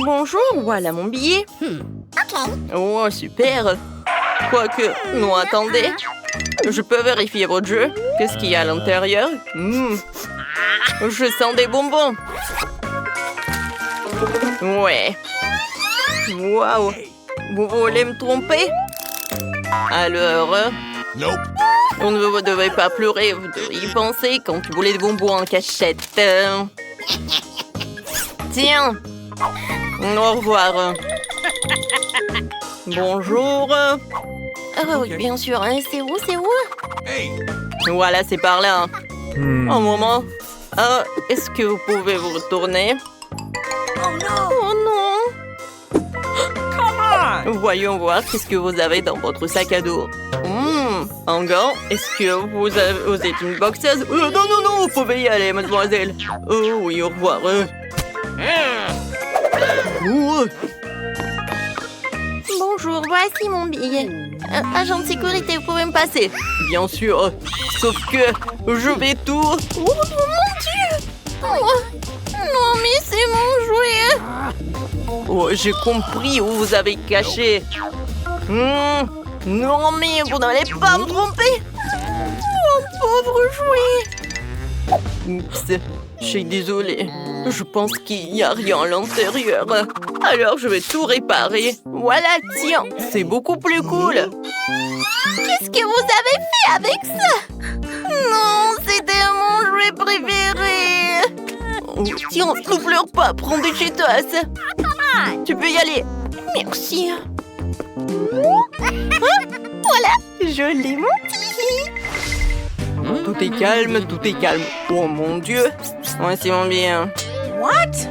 Bonjour, voilà mon billet. Oh, super. Quoique, non, attendez. Je peux vérifier votre jeu? Qu'est-ce qu'il y a à l'intérieur? Je sens des bonbons. Ouais. Waouh. Vous voulez me tromper? Alors... On ne vous devez pas pleurer, vous devez y penser quand tu voulais des bonbons en cachette. Tiens. Au revoir. Bonjour. Ah oui, bien sûr. Hein. C'est où? Voilà, c'est par là. Un moment. Est-ce que vous pouvez vous retourner? Oh non. Voyons voir qu'est-ce que vous avez dans votre sac à dos. Un gant? Est-ce que vous êtes une boxeuse? Non, vous pouvez y aller, mademoiselle. Oh oui, au revoir. Bonjour, voici mon billet. Agent de sécurité, vous pouvez me passer? Bien sûr, sauf que je vais tout... Oh mon Dieu! Non, mais c'est mon jouet! Oh, j'ai compris où vous avez caché. Non, mais vous n'allez pas me tromper! Mon pauvre jouet! Oups, je suis désolée. Je pense qu'il n'y a rien à l'intérieur. Alors, je vais tout réparer. Voilà, tiens, c'est beaucoup plus cool. Qu'est-ce que vous avez fait avec ça? Non, c'était mon jouet préféré. Oh, tiens, ne pleure pas, prends des Cheetos. Tu peux y aller. Merci. Voilà, je l'ai menti. Tout est calme, tout est calme. Oh mon Dieu. Ouais, c'est mon bien. What?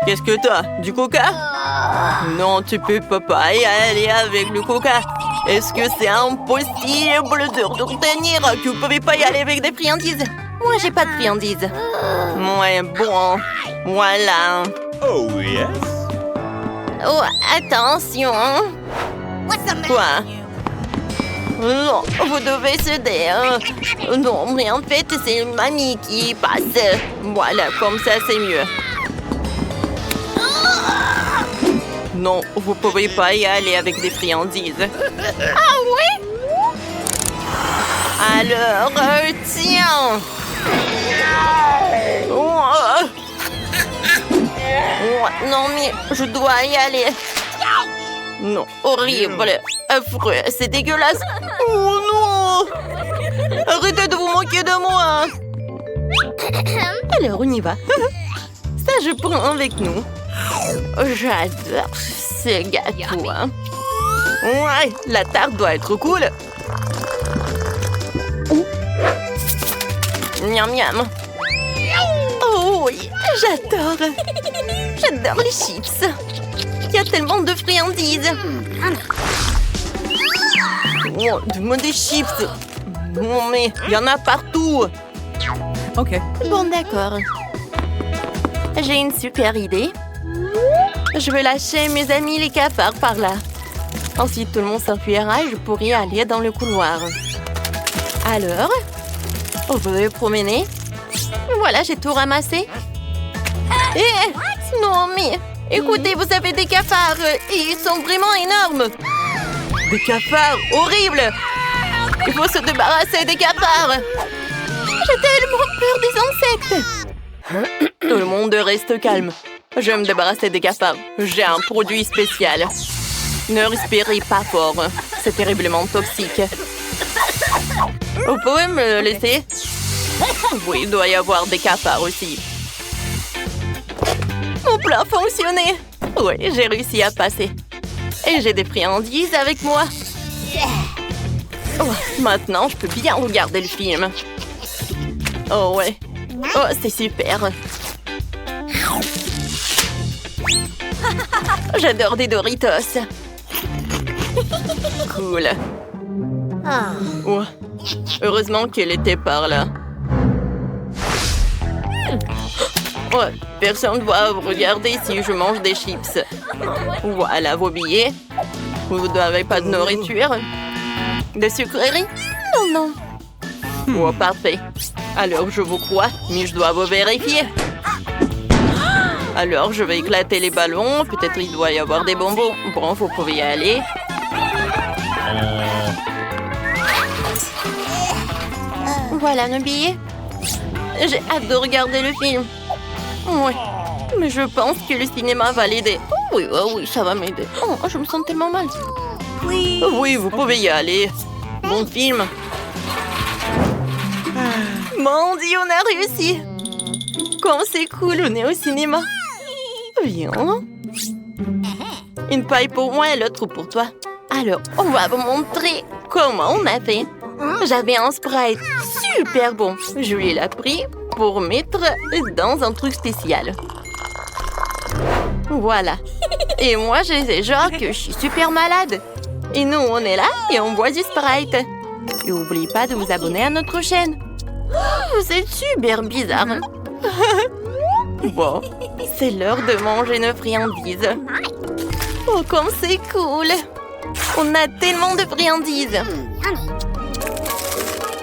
Qu'est-ce que t'as? Du coca? Non, tu peux pas y aller avec le coca. Est-ce que c'est impossible de retenir que vous pouvez pas y aller avec des friandises? Moi, j'ai pas de friandises. Ouais, bon. Voilà. Oh, yes. Oh, attention. Quoi? Non, vous devez céder. Non, mais en fait, c'est mamie qui passe. Voilà, comme ça, c'est mieux. Non, vous pouvez pas y aller avec des friandises. Ah oui? Alors, tiens. Non, mais je dois y aller. Non, horrible, affreux, c'est dégueulasse. Oh non! Arrêtez de vous moquer de moi. Alors, on y va. Ça, je prends avec nous. J'adore ce gâteau. Hein. Ouais, la tarte doit être cool. Miam miam. Oh oui, j'adore. J'adore les chips. Il y a tellement de friandises. Oh, donne-moi des chips. Non mais, il y en a partout. Ok. Bon, d'accord. J'ai une super idée. Je vais lâcher mes amis les cafards par là. Ensuite, tout le monde s'enfuira et je pourrai aller dans le couloir. Alors, vous pouvez promener. Voilà, j'ai tout ramassé. Non, mais écoutez, vous avez des cafards et ils sont vraiment énormes. Des cafards horribles. Il faut se débarrasser des cafards. J'ai tellement peur des insectes. Tout le monde reste calme. Je vais me débarrasser des cafards. J'ai un produit spécial. Ne respirez pas fort. C'est terriblement toxique. Vous pouvez me le laisser? Oui, il doit y avoir des cafards aussi. Mon plan fonctionnait. Oui, j'ai réussi à passer. Et j'ai des friandises avec moi. Oh, maintenant, je peux bien regarder le film. Oh ouais. Oh, c'est super. J'adore des Doritos. Cool. Oh, heureusement qu'elle était par là. Oh, personne ne doit regarder si je mange des chips. Voilà vos billets. Vous n'avez pas de nourriture? De sucreries? Non, non. Oh, parfait. Alors, je vous crois, mais je dois vous vérifier. Alors, je vais éclater les ballons. Peut-être il doit y avoir des bonbons. Bon, vous pouvez y aller. Voilà nos billets. J'ai hâte de regarder le film. Oui, mais je pense que le cinéma va l'aider. Oh oui, ça va m'aider. Oh, je me sens tellement mal. Oui, vous pouvez y aller. Bon film. Mon Dieu, on a réussi. Comme c'est cool, on est au cinéma. Viens. Une paille pour moi et l'autre pour toi. Alors, on va vous montrer comment on a fait. J'avais un Sprite super bon. Julie l'a pris pour mettre dans un truc spécial. Voilà. Et moi, je sais genre que je suis super malade. Et nous, on est là et on boit du Sprite. Et n'oubliez pas de vous abonner à notre chaîne. Vous êtes super bizarre. Bon, c'est l'heure de manger nos friandises. Oh, comme c'est cool. On a tellement de friandises.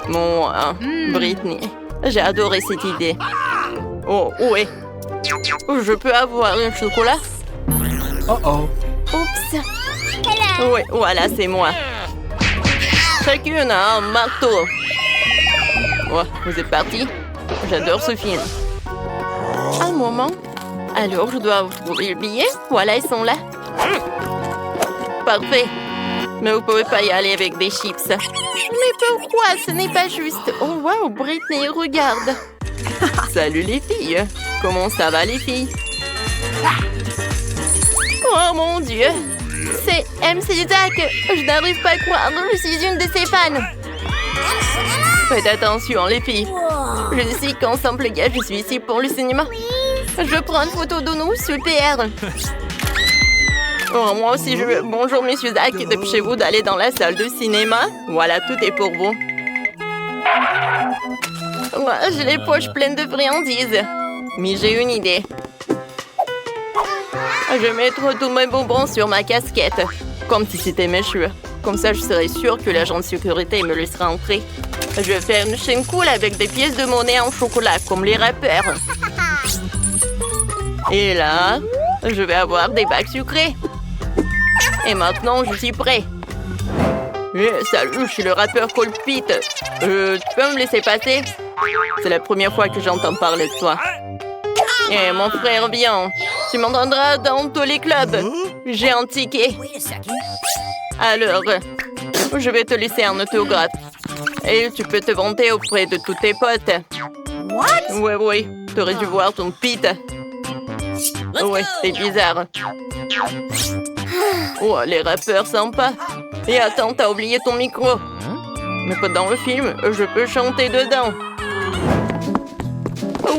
Moi, Britney, j'ai adoré cette idée. Oh, ouais. Je peux avoir un chocolat? Uh-oh. Oups. Oui, voilà, c'est moi. Chacune a un marteau. Ouais, vous êtes partis? J'adore ce film. Un moment. Alors, je dois trouver le billet. Voilà, ils sont là. Parfait. Mais vous pouvez pas y aller avec des chips. Mais pourquoi? Ce n'est pas juste. Oh, wow, Britney, regarde. Salut les filles. Comment ça va les filles? Oh mon Dieu. C'est MC Zach. Je n'arrive pas à croire. Je suis une de ses fans. Faites attention les filles. Je suis qu'ensemble les gars, je suis ici pour le cinéma. Je prends une photo de nous, super. Oh, moi aussi je veux. Bonjour monsieur Zach, dépêchez-vous d'aller dans la salle de cinéma. Voilà, tout est pour vous. Ouais, j'ai les poches pleines de friandises. Mais j'ai une idée. Je vais mettre tous mes bonbons sur ma casquette. Comme si c'était mes cheveux. Comme ça, je serai sûre que l'agent de sécurité me laissera entrer. Je vais faire une chaîne cool avec des pièces de monnaie en chocolat, comme les rappeurs. Et là, je vais avoir des bacs sucrés. Et maintenant, je suis prêt. Salut, je suis le rappeur Colpit. Tu peux me laisser passer? C'est la première fois que j'entends parler de toi. Et mon frère, viens. Tu m'entendras dans tous les clubs. J'ai un ticket. Alors, je vais te laisser un autographe. Et tu peux te vanter auprès de tous tes potes. Oui. T'aurais dû voir ton pit. Ouais, c'est bizarre. Oh, les rappeurs sympas. Et attends, t'as oublié ton micro. Mais pas dans le film, je peux chanter dedans.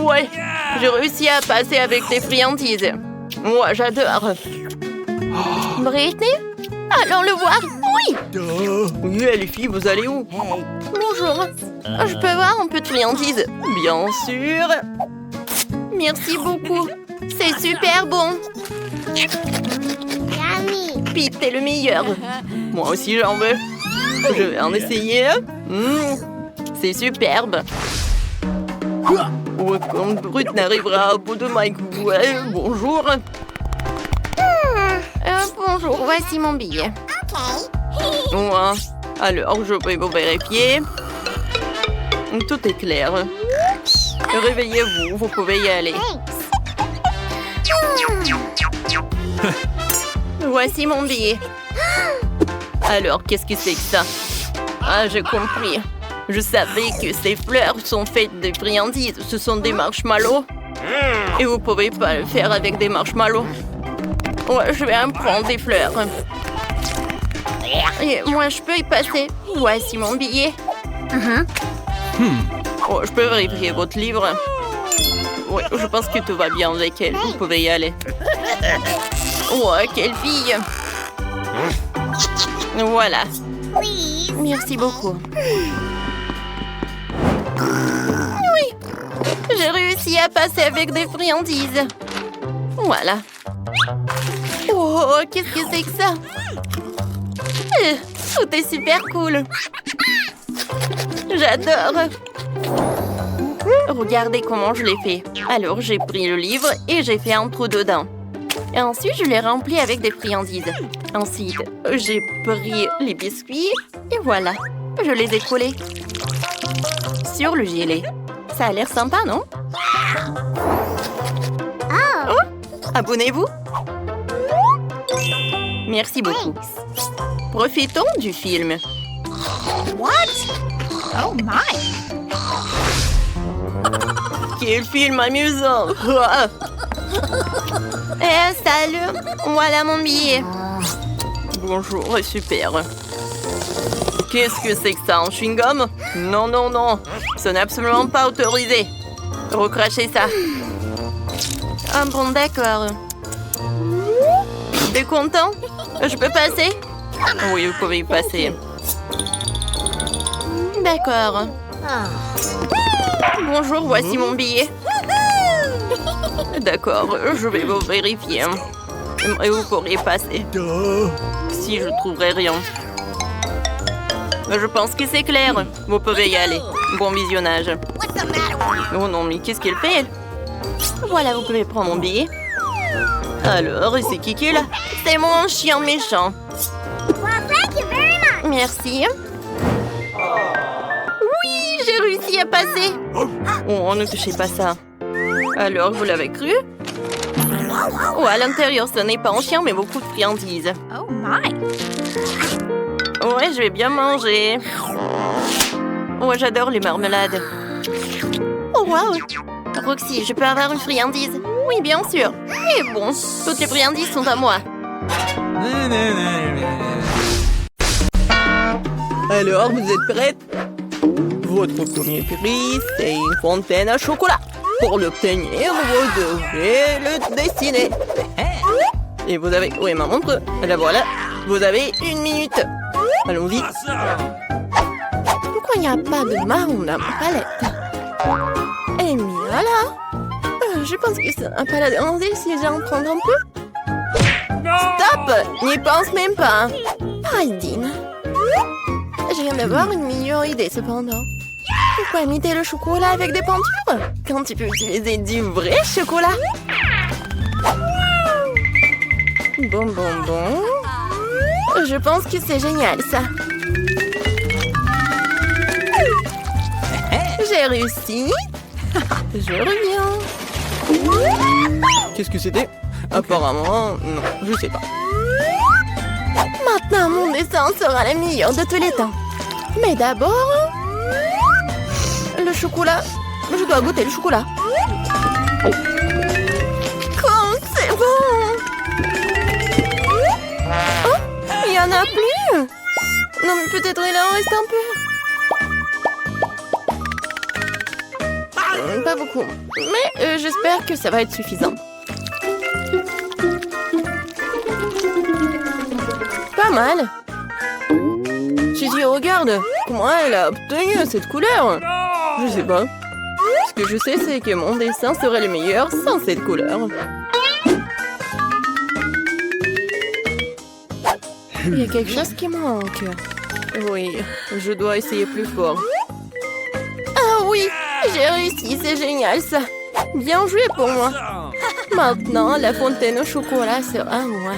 Ouais, j'ai réussi à passer avec tes friandises. Moi, j'adore. Britney? Allons le voir. Oui. Oui, les filles, vous allez où? Bonjour. Je peux avoir un peu de friandises? Bien sûr. Merci beaucoup. C'est super bon. Pete, t'es le meilleur. Moi aussi, j'en veux. Je vais en essayer. C'est superbe. Ouais, quand Brut n'arrivera au bout de Mike. Ouais, bonjour. Bonjour, voici mon billet. Ouais. Alors, je vais vous vérifier. Tout est clair. Réveillez-vous, vous pouvez y aller. Voici mon billet. Alors, qu'est-ce que c'est que ça? Ah, j'ai compris. Je savais que ces fleurs sont faites de friandises. Ce sont des marshmallows. Et vous pouvez pas le faire avec des marshmallows. Ouais, je vais en prendre des fleurs. Et moi, je peux y passer. Voici mon billet. Oh, je peux vérifier votre livre? Oui, je pense que tout va bien avec elle. Vous pouvez y aller. Ouais, quelle fille! Voilà. Merci beaucoup. Oui, j'ai réussi à passer avec des friandises. Voilà. Oh, qu'est-ce que c'est que ça? Tout est super cool. J'adore. Regardez comment je l'ai fait. Alors, j'ai pris le livre et j'ai fait un trou dedans. Et ensuite, je l'ai rempli avec des friandises. Ensuite, j'ai pris les biscuits et voilà. Je les ai collés sur le gilet. Ça a l'air sympa, non? Oh, abonnez-vous. Merci beaucoup. Profitons du film. What? Oh my! Quel film amusant! Salut! Voilà mon billet. Bonjour, super. Qu'est-ce que c'est que ça, un chewing-gum? Non, non, non. Ce n'est absolument pas autorisé. Recrachez ça. Ah bon, d'accord. T'es content? Je peux passer? Oui, vous pouvez y passer. D'accord. Bonjour, voici mon billet. D'accord, je vais vous vérifier. Et vous pourriez passer. Si je trouverai rien. Je pense que c'est clair. Vous pouvez y aller. Bon visionnage. Oh non, mais qu'est-ce qu'elle fait? Voilà, vous pouvez prendre mon billet. Alors, c'est qui est là? C'est mon chien méchant. Merci. Oui, j'ai réussi à passer. Oh, ne touchez pas ça. Alors, vous l'avez cru? Oh, à l'intérieur, ce n'est pas un chien, mais beaucoup de friandises. Oh my! Ouais, je vais bien manger. Ouais, j'adore les marmelades. Oh, waouh! Roxy, je peux avoir une friandise? Oui, bien sûr. Et bon, toutes les friandises sont à moi. Alors, vous êtes prête? Votre premier prix, c'est une fontaine à chocolat. Pour l'obtenir, vous devrez le dessiner. Et vous avez... Oui, ma montre. La voilà. Vous avez 1 minute. Allons-y. Pourquoi il n'y a pas de marron dans ma palette? Eh bien là, je pense que c'est un palade si j'en prends un peu. Stop! N'y pense même pas. Heidin. Je viens d'avoir une meilleure idée cependant. Pourquoi imiter le chocolat avec des peintures quand tu peux utiliser du vrai chocolat? Bon. Je pense que c'est génial ça. J'ai réussi. Je reviens. Qu'est-ce que c'était? Apparemment, non, je sais pas. Maintenant, mon dessin sera le meilleur de tous les temps. Mais d'abord... le chocolat. Je dois goûter le chocolat. Quand c'est bon! Oh, il n'y en a plus! Non, mais peut-être il en reste un peu. Pas beaucoup. Mais j'espère que ça va être suffisant. Pas mal. Suzy, regarde. Comment elle a obtenu cette couleur? Je sais pas. Ce que je sais, c'est que mon dessin serait le meilleur sans cette couleur. Il y a quelque chose qui manque. Oui, je dois essayer plus fort. Ah oui, j'ai réussi, c'est génial ça. Bien joué pour moi. Maintenant, la fontaine au chocolat sera à moi.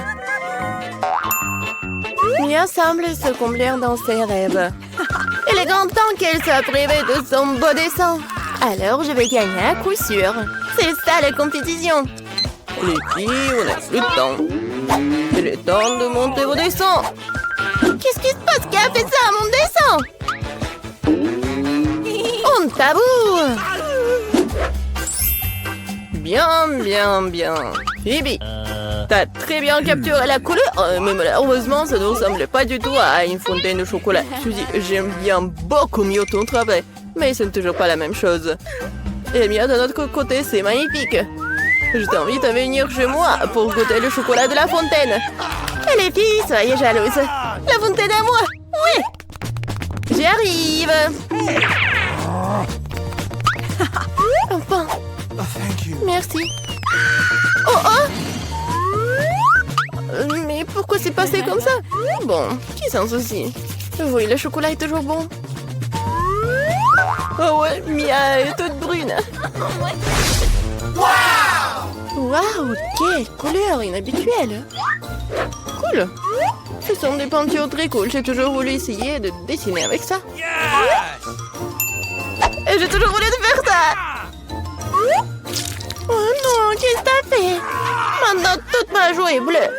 Mia semble se complaire dans ses rêves. Il est grand temps qu'elle soit privée de son beau dessin. Alors, je vais gagner à coup sûr. C'est ça la compétition. Les filles, on n'a plus de temps. Il est temps de monter vos dessins. Qu'est-ce qui se passe? Qui a fait ça à mon dessin? On taboue. Bien. Phoebe, t'as très bien capturé la couleur, mais malheureusement, ça ne ressemble pas du tout à une fontaine de chocolat. Suzy, j'aime bien beaucoup mieux ton travail, mais ce n'est toujours pas la même chose. Eh bien, de notre côté, c'est magnifique. Je t'invite à venir chez moi pour goûter le chocolat de la fontaine. Et les filles, soyez jalouses. La fontaine à moi. Oui. J'arrive. Enfin. Merci. Oh. Mais pourquoi c'est passé comme ça? Bon, qui s'en soucie? Oui, le chocolat est toujours bon. Oh ouais, Mia est toute brune. Waouh, quelle couleur inhabituelle. Cool. Ce sont des peintures très cool. J'ai toujours voulu essayer de dessiner avec ça. Et j'ai toujours voulu faire ça. Oh non, qu'est-ce que t'as fait? Maintenant, toute ma joue est bleue.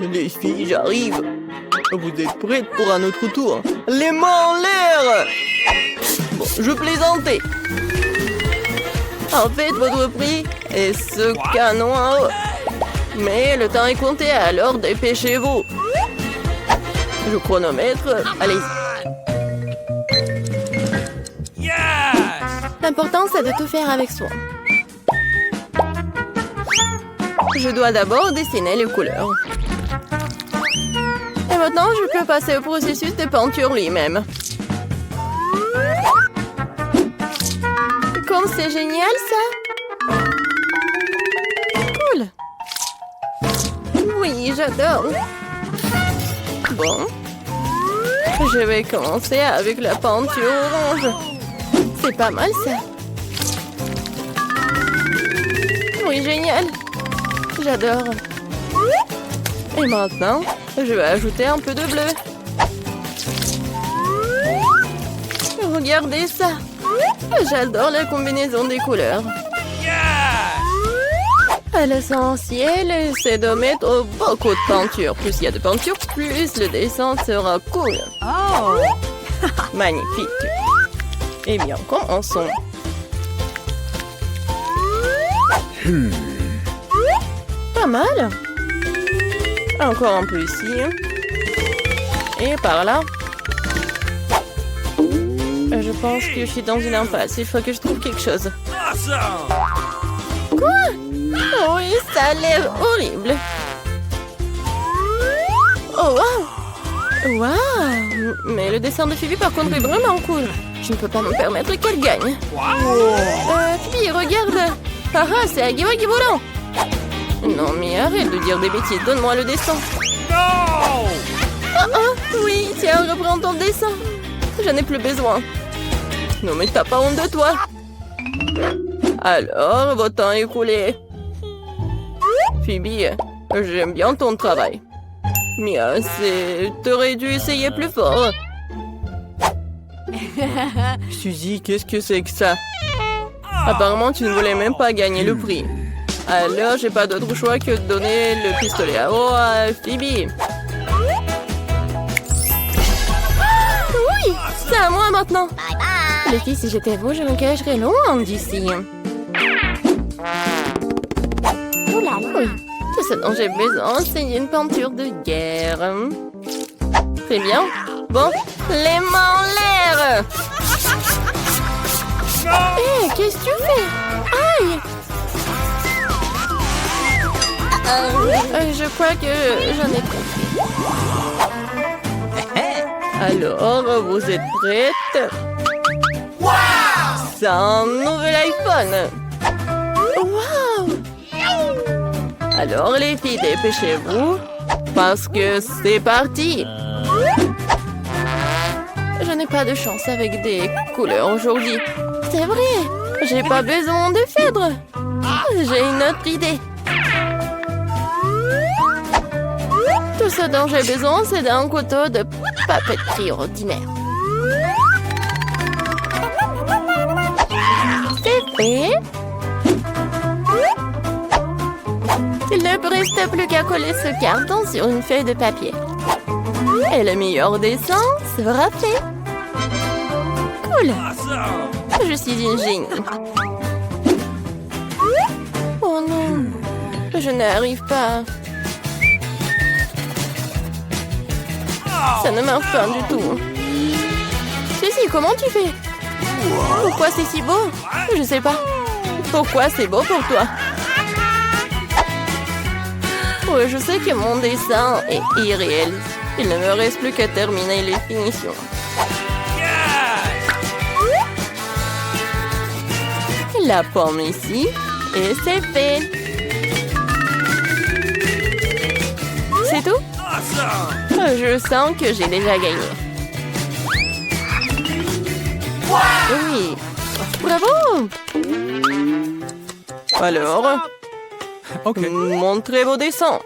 Les filles, j'arrive. Vous êtes prêtes pour un autre tour? Les mains en l'air! Bon, je plaisantais. En fait, votre prix est ce canon en haut. Mais le temps est compté, alors dépêchez-vous. Je chronomètre. Allez. L'important, c'est de tout faire avec soin. Je dois d'abord dessiner les couleurs. Et maintenant, je peux passer au processus de peinture lui-même. Comme c'est génial, ça! Cool! Oui, j'adore! Bon. Je vais commencer avec la peinture orange. C'est pas mal, ça! Oui, génial! J'adore! Et maintenant, je vais ajouter un peu de bleu. Regardez ça! J'adore la combinaison des couleurs. L'essentiel, c'est de mettre beaucoup de peinture. Plus il y a de peinture, plus le dessin sera cool. Oh. Magnifique. Eh bien, commençons. Pas mal. Encore un peu ici. Et par là. Je pense que je suis dans une impasse. Il faut que je trouve quelque chose. Quoi? Oh oui, ça a l'air horrible. Oh, wow! Wow! Mais le dessin de Phoebe, par contre, est vraiment cool. Je ne peux pas me permettre qu'elle gagne. Phoebe, regarde! Ah ah, c'est Agui Wagui volant! Non, mais arrête de dire des bêtises. Donne-moi le dessin. Non! Oh, oui, tiens, reprends ton dessin. Je n'ai plus besoin. Non, mais t'as pas honte de toi. Alors, votre temps est écoulé. Phoebe, j'aime bien ton travail. Mais t'aurais dû essayer plus fort. Suzy, qu'est-ce que c'est que ça? Apparemment, tu ne voulais même pas gagner le prix. Alors, j'ai pas d'autre choix que de donner le pistolet à eau à Phoebe. Oui, c'est à moi maintenant. Les filles, si j'étais vous, je me cacherais loin d'ici. Oh là là. Oui, tout ce dont j'ai besoin, c'est une peinture de guerre. Très bien. Bon, les mains en l'air. Hé, qu'est-ce que tu fais? Aïe! Je crois que j'en ai compris. Alors, vous êtes prêtes? Wow! C'est un nouvel iPhone! Wow! Alors, les filles, dépêchez-vous, parce que c'est parti! Je n'ai pas de chance avec des couleurs aujourd'hui. C'est vrai! J'ai pas besoin de fèdre! J'ai une autre idée! Tout ce dont j'ai besoin, c'est d'un couteau de papeterie ordinaire. C'est fait. Il ne me reste plus qu'à coller ce carton sur une feuille de papier. Et le meilleur dessin sera fait. Cool. Je suis une génie. Oh non, je n'arrive pas. Ça ne marche pas du tout. Ceci, comment tu fais? Pourquoi c'est si beau? Je sais pas. Pourquoi c'est beau pour toi? Oui, je sais que mon dessin est irréel. Il ne me reste plus qu'à terminer les finitions. La pomme ici. Et c'est fait. C'est tout? Je sens que j'ai déjà gagné. Oui, Bravo! Alors, Okay. montrez vos dessins.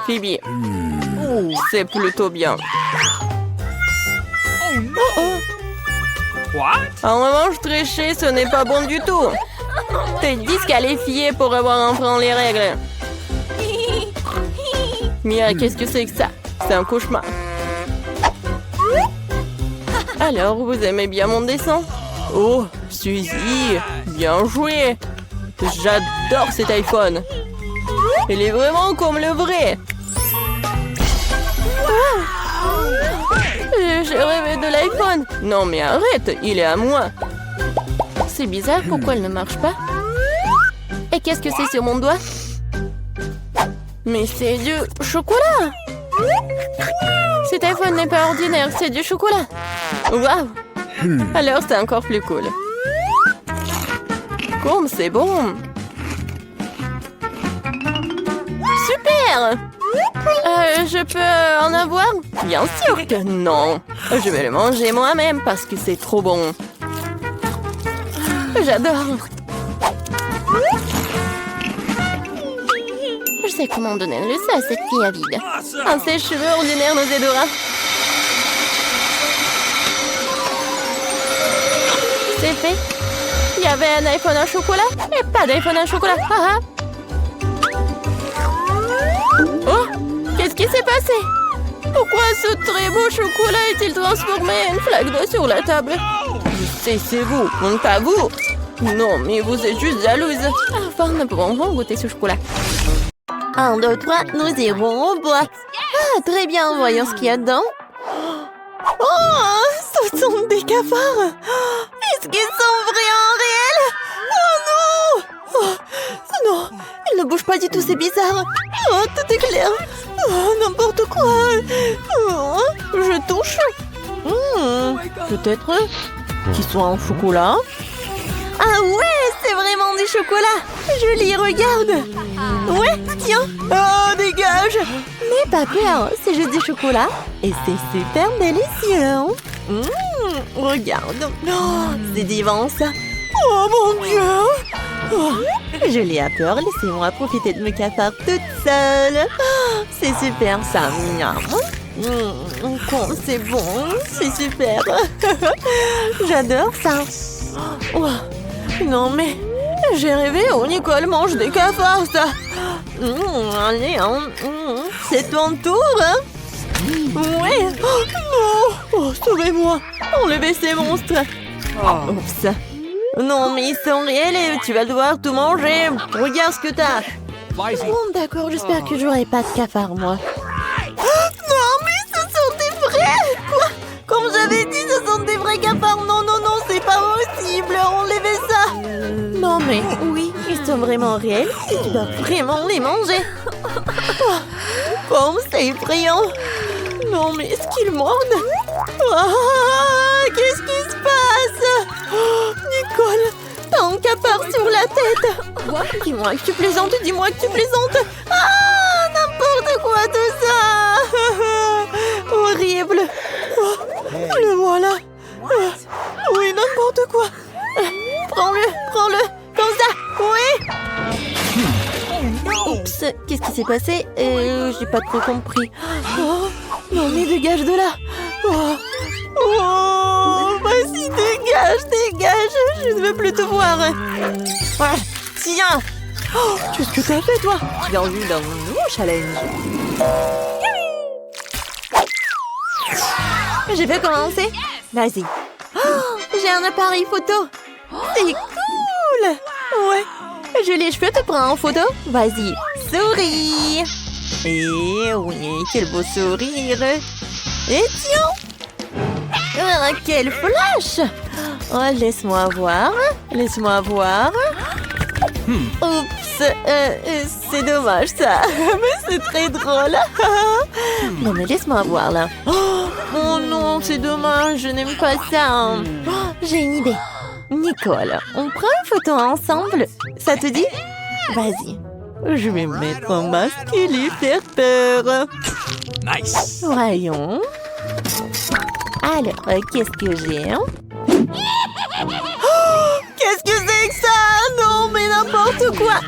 Phoebe, c'est plutôt bien. What? En revanche, tricher, ce n'est pas bon du tout. T'es disqualifié pour avoir enfreint les règles. Mia, qu'est-ce que c'est que ça? C'est un cauchemar. Alors, vous aimez bien mon dessin? Oh, Suzy, bien joué. J'adore cet iPhone. Il est vraiment comme le vrai. J'ai rêvé de l'iPhone. Non mais arrête, il est à moi. C'est bizarre, pourquoi elle ne marche pas? Et qu'est-ce que c'est sur mon doigt? Mais c'est du chocolat. Cet iPhone n'est pas ordinaire, c'est du chocolat. Waouh. Alors c'est encore plus cool. Comme c'est bon. Super. Je peux en avoir? Bien sûr que non. Je vais le manger moi-même parce que c'est trop bon. J'adore. Je sais comment donner le ça à cette fille avide. Un sèche-cheveux ordinaire nous aidera. C'est fait. Il y avait un iPhone à chocolat et pas d'iPhone à chocolat. Ah, ah. Oh, qu'est-ce qui s'est passé? Pourquoi ce très beau chocolat est-il transformé en une flaque d'eau sur la table? Je sais, c'est vous, pas vous. Non, mais vous êtes juste jalouse. Enfin, nous pouvons goûter ce chocolat. 1, 2, 3, nous irons au bois. Ah, très bien, voyons ce qu'il y a dedans. Oh, ce sont des cafards. Est-ce qu'ils sont vraiment réels? Oh non! Oh, non, ils ne bougent pas du tout, c'est bizarre. Oh, tout est clair. Oh, n'importe quoi. Oh, je touche. Peut-être qu'ils sont en chocolat. Ah ouais, c'est vraiment du chocolat. Joli, regarde. Ouais, tiens. Oh, dégage. Mais pas peur, c'est juste du chocolat. Et c'est super délicieux. Regarde. Oh, c'est divin, ça. Oh, mon Dieu. Oh, je l'ai à peur. Laissez-moi profiter de mes cafards toute seule. Oh, c'est super, ça. C'est bon. C'est super. J'adore ça. Oh, non, mais j'ai rêvé où Nicole mange des cafards, ça. Allez, c'est ton tour, hein? Ouais. Oh, non. Oh, sauvez-moi. Enlevez ces monstres. Oups. Non, mais ils sont réels et tu vas devoir tout manger. Regarde ce que t'as. Bon, d'accord, j'espère que j'aurai pas de cafards, moi. Non, mais ce sont des vrais. Quoi? Comme j'avais dit, ce sont des vrais cafards. Non, non, non, c'est pas possible. Enlevez ça. Non, mais oui, ils sont vraiment réels et tu dois vraiment les manger. Oh, comme c'est effrayant. Non, mais est-ce qu'ils mordent? Oh, qu'est-ce qui se passe? Oh, Nicole, t'as un cafard sur la tête. Dis-moi que tu plaisantes, dis-moi que tu plaisantes. Ah, n'importe quoi tout ça. Horrible. Oh, le voilà. Oui, n'importe quoi. Prends-le, comme ça. Oui. Oups, qu'est-ce qui s'est passé? J'ai pas trop compris. Oh, non, mais dégage de là. Oh, vas-y, dégage. Je ne veux plus te voir. Ah, tiens. Oh, qu'est-ce que t'as fait, toi? Bienvenue dans mon nouveau challenge. Je vais commencer. Vas-y. Oh, j'ai un appareil photo. C'est cool. Ouais. J'ai les cheveux, te prends en photo? Vas-y, souris. Et oui, quel beau sourire. Et tiens. Ah, quel flash. Oh, laisse-moi voir. Oups, c'est dommage ça. Mais c'est très drôle. Non, mais laisse-moi voir là. Oh non, c'est dommage, je n'aime pas ça. Oh, j'ai une idée. Nicole, on prend une photo ensemble. Ça te dit? Vas-y. Je vais mettre un masque et lui faire peur. Nice. Voyons. Alors, qu'est-ce que j'ai? Quoi?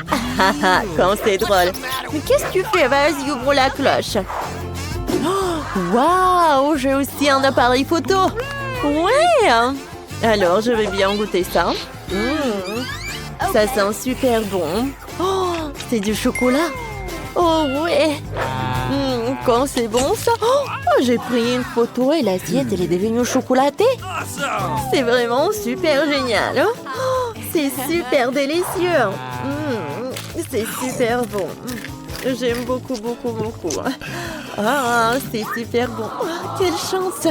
Quand c'est drôle. Mais qu'est-ce que tu fais? Vas-y, ouvre la cloche. Waouh, j'ai aussi un appareil photo. Ouais. Alors, je vais bien goûter ça. Ça sent super bon. Oh, c'est du chocolat. Oh ouais. Quand c'est bon ça. Oh, j'ai pris une photo et l'assiette elle est devenue chocolatée. C'est vraiment super génial. Oh, c'est super délicieux. C'est super bon. J'aime beaucoup, beaucoup, beaucoup. Ah, c'est super bon. Oh, quelle chance.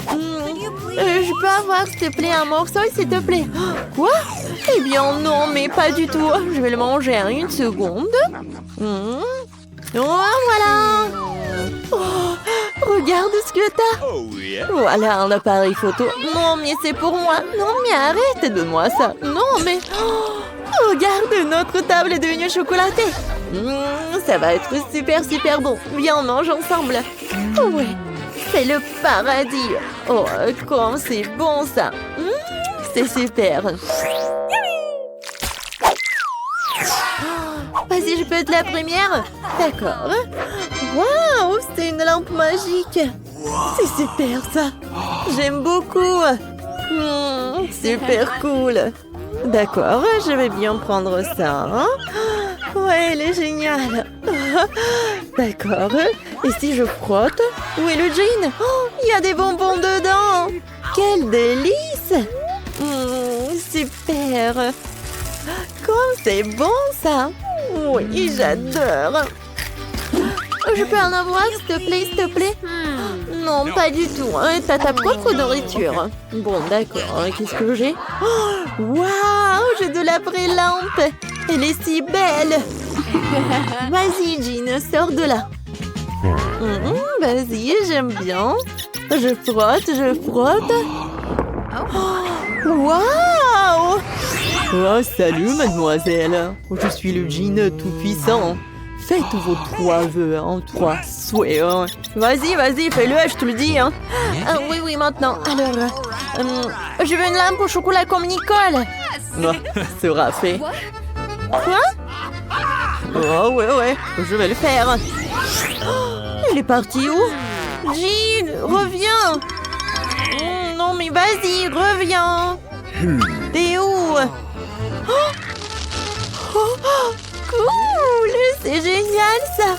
Je peux avoir, s'il te plaît, un morceau, s'il te plaît? Quoi? Eh bien, non, mais pas du tout. Je vais le manger en une seconde. Oh, voilà. Oh, regarde ce que t'as. Voilà un appareil photo. Non, mais c'est pour moi. Non, mais arrête, donne-moi ça. Non, mais... Oh, regarde, notre table est devenue chocolatée. Ça va être super, super bon. Viens, on mange ensemble. Oh, ouais. C'est le paradis. Oh, comme c'est bon ça. C'est super. Vas-y, je peux être la première? D'accord. Waouh, c'est une lampe magique. C'est super ça. J'aime beaucoup. Super cool. D'accord, je vais bien prendre ça. Ouais, elle est géniale. D'accord. Et si je frotte? Où est le jean? Oh, il y a des bonbons dedans. Quel délice. Super. Comme c'est bon ça. Oui, j'adore. Je peux en avoir, s'il te plaît, s'il te plaît? Non, pas du tout. T'as ta propre nourriture. Bon, d'accord. Qu'est-ce que j'ai? Waouh, j'ai de la vraie lampe. Elle est si belle. Vas-y, Jean, sors de là. Vas-y, j'aime bien. Je frotte, je frotte. Waouh! Oh, salut, mademoiselle. Je suis le djinn tout-puissant. Faites vos 3 vœux en 3 souhaits. Vas-y, vas-y, fais-le, je te le dis. Oui, oui, maintenant. Alors, je veux une lampe au chocolat comme Nicole. Sera fait. Quoi? Oh, ouais, je vais le faire. Il est parti où? Jean, reviens. Non, mais vas-y, reviens. T'es où? Cool, c'est génial ça.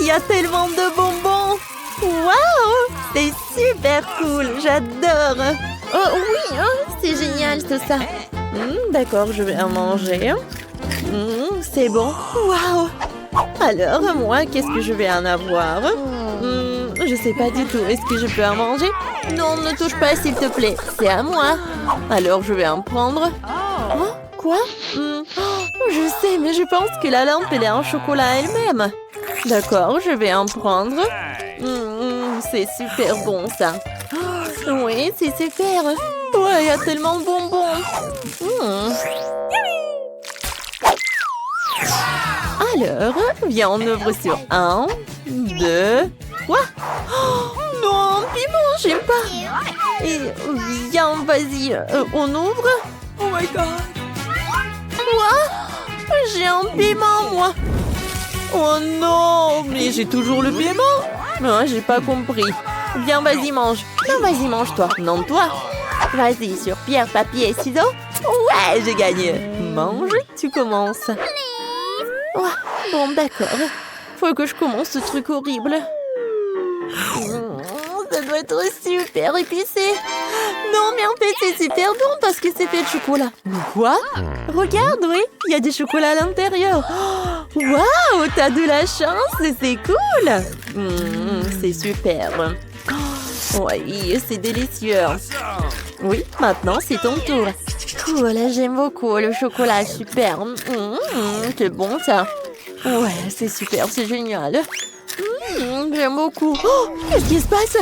Il y a tellement de bonbons. Waouh, c'est super cool, j'adore. Oh oui, c'est génial tout ça. D'accord, je vais en manger. C'est bon. Waouh. Alors, moi, qu'est-ce que je vais en avoir? Je sais pas du tout. Est-ce que je peux en manger? Non, ne touche pas, s'il te plaît. C'est à moi. Alors, je vais en prendre. Oh, quoi? Je sais, mais je pense que la lampe, elle est en chocolat elle-même. D'accord, je vais en prendre. C'est super bon, ça. Oui, c'est super. Ouais, il y a tellement de bonbons. Alors, viens, on ouvre sur 1, 2... Quoi? Non, piment, j'aime pas. Et viens, vas-y, on ouvre. Oh my god. Quoi? J'ai un piment, moi. Oh non, mais j'ai toujours le piment. Non, j'ai pas compris. Viens, vas-y, mange. Non, vas-y, mange toi. Non, toi. Vas-y, sur pierre, papier, ciseaux. Ouais, j'ai gagné. Mange, tu commences. Oh, bon, d'accord. Faut que je commence ce truc horrible. Ça doit être super épicé. Non, mais en fait, c'est super bon parce que c'est fait de chocolat. Mais quoi? Regarde, oui, il y a du chocolat à l'intérieur. Waouh, t'as de la chance, c'est cool. C'est super. Oui, c'est délicieux. Oui, maintenant, c'est ton tour. Cool, j'aime beaucoup le chocolat, super. C'est bon, ça. Ouais, c'est super, c'est génial. J'aime beaucoup. Oh, qu'est-ce qui se passe?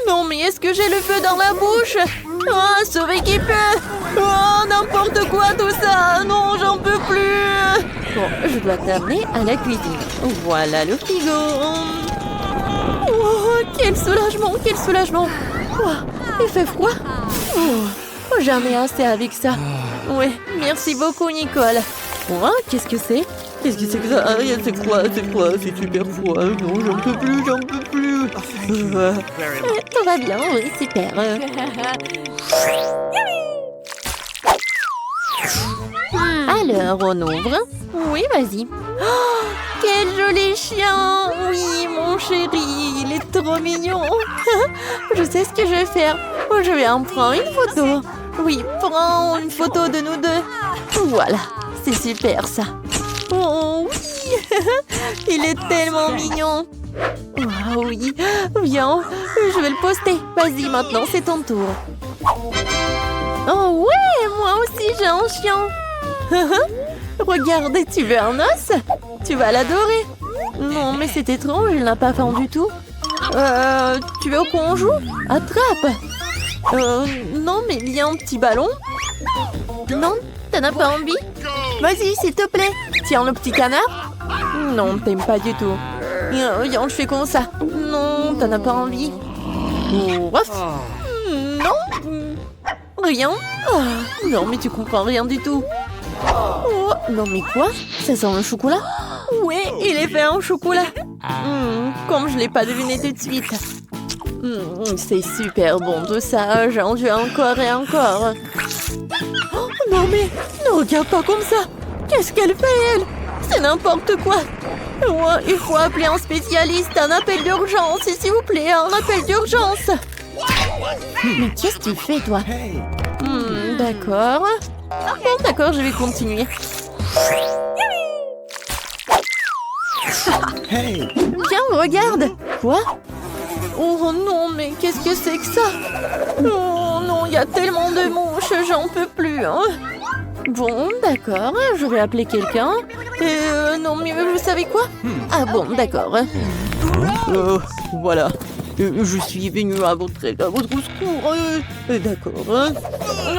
Non, mais est-ce que j'ai le feu dans la bouche? Oh, sauver qui peut. Oh, n'importe quoi tout ça. Non, j'en peux plus. Bon, je dois t'amener à la cuisine. Voilà le frigo. Oh, quel soulagement, quel soulagement. Oh, il fait froid. Oh, j'en ai assez avec ça. Oui, merci beaucoup, Nicole. Oh, qu'est-ce que c'est? Qu'est-ce que c'est que ça? Ah, c'est quoi? C'est quoi? C'est super froid. Non, j'en peux plus, j'en peux plus. Tout va bien, oui, super. Alors, on ouvre. Oui, vas-y. Oh, quel joli chien! Oui, mon chéri, il est trop mignon. Je sais ce que je vais faire. Oh, je vais en prendre une photo. Oui, prends une photo de nous deux. Voilà, c'est super ça. Oh oui, il est tellement mignon. Oh oui, viens, je vais le poster. Vas-y, maintenant c'est ton tour. Oh ouais, moi aussi j'ai un chien. Regarde, tu veux un os? Tu vas l'adorer. Non, mais c'est étrange, il n'a pas faim du tout. Tu veux qu'on joue? Attrape. Non, mais il y a un petit ballon. Non, t'en as pas envie? Vas-y, s'il te plaît. Tiens, le petit canard. Non, t'aimes pas du tout. Viens, je fais comme ça. Non, t'en as pas envie. Ouf. Non. Rien. Oh, non, mais tu comprends rien du tout. Oh, non, mais quoi? Ça sent le chocolat? Oui, il est fait en chocolat. Comme je l'ai pas deviné tout de suite. C'est super bon tout ça. J'en veux encore et encore. Oh, non, mais ne regarde pas comme ça. Qu'est-ce qu'elle fait, elle? C'est n'importe quoi. Oh, il faut appeler un spécialiste, un appel d'urgence, s'il vous plaît, un appel d'urgence. Mais qu'est-ce que tu fais, toi? D'accord. Bon, d'accord, je vais continuer. Tiens, regarde. Quoi? Oh non, mais qu'est-ce que c'est que ça? Oh non, il y a tellement de mouches, j'en peux plus. Hein. Bon, d'accord, je vais appeler quelqu'un. Non, mais vous savez quoi? Ah bon, d'accord. Voilà. Je suis venue à votre secours. D'accord.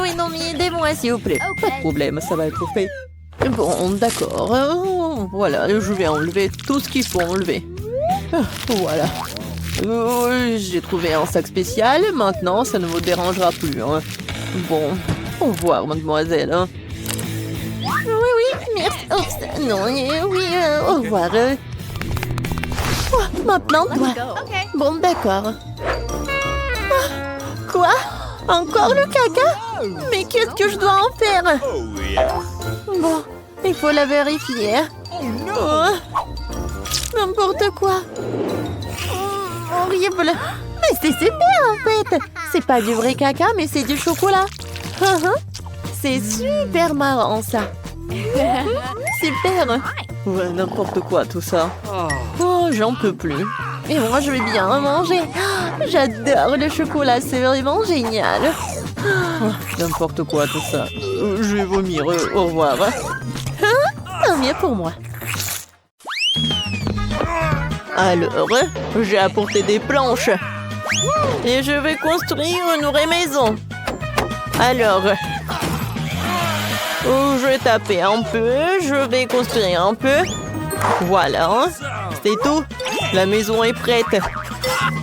Oui, non, mais aidez-moi, s'il vous plaît. Pas de problème, ça va être fait. Bon, d'accord. Voilà, je vais enlever tout ce qu'il faut enlever. Voilà. J'ai trouvé un sac spécial. Maintenant, ça ne vous dérangera plus. Hein. Bon, au revoir, mademoiselle. Hein. Oui, merci. Oh, non, oui, au revoir. Oh, maintenant, toi. Bon, d'accord. Quoi? Encore le caca? Mais qu'est-ce que je dois en faire? Bon, il faut la vérifier. Oh, n'importe quoi. Horrible. Mais c'est super en fait. C'est pas du vrai caca, mais c'est du chocolat. C'est super marrant ça. Super. Ouais, n'importe quoi tout ça. Oh, j'en peux plus. Et moi, je vais bien manger. J'adore le chocolat, c'est vraiment génial. Oh, n'importe quoi tout ça. Je vais vomir. Au revoir. Tant mieux pour moi. Alors, j'ai apporté des planches. Et je vais construire une vraie maison. Alors, je vais taper un peu. Je vais construire un peu. Voilà. C'est tout. La maison est prête.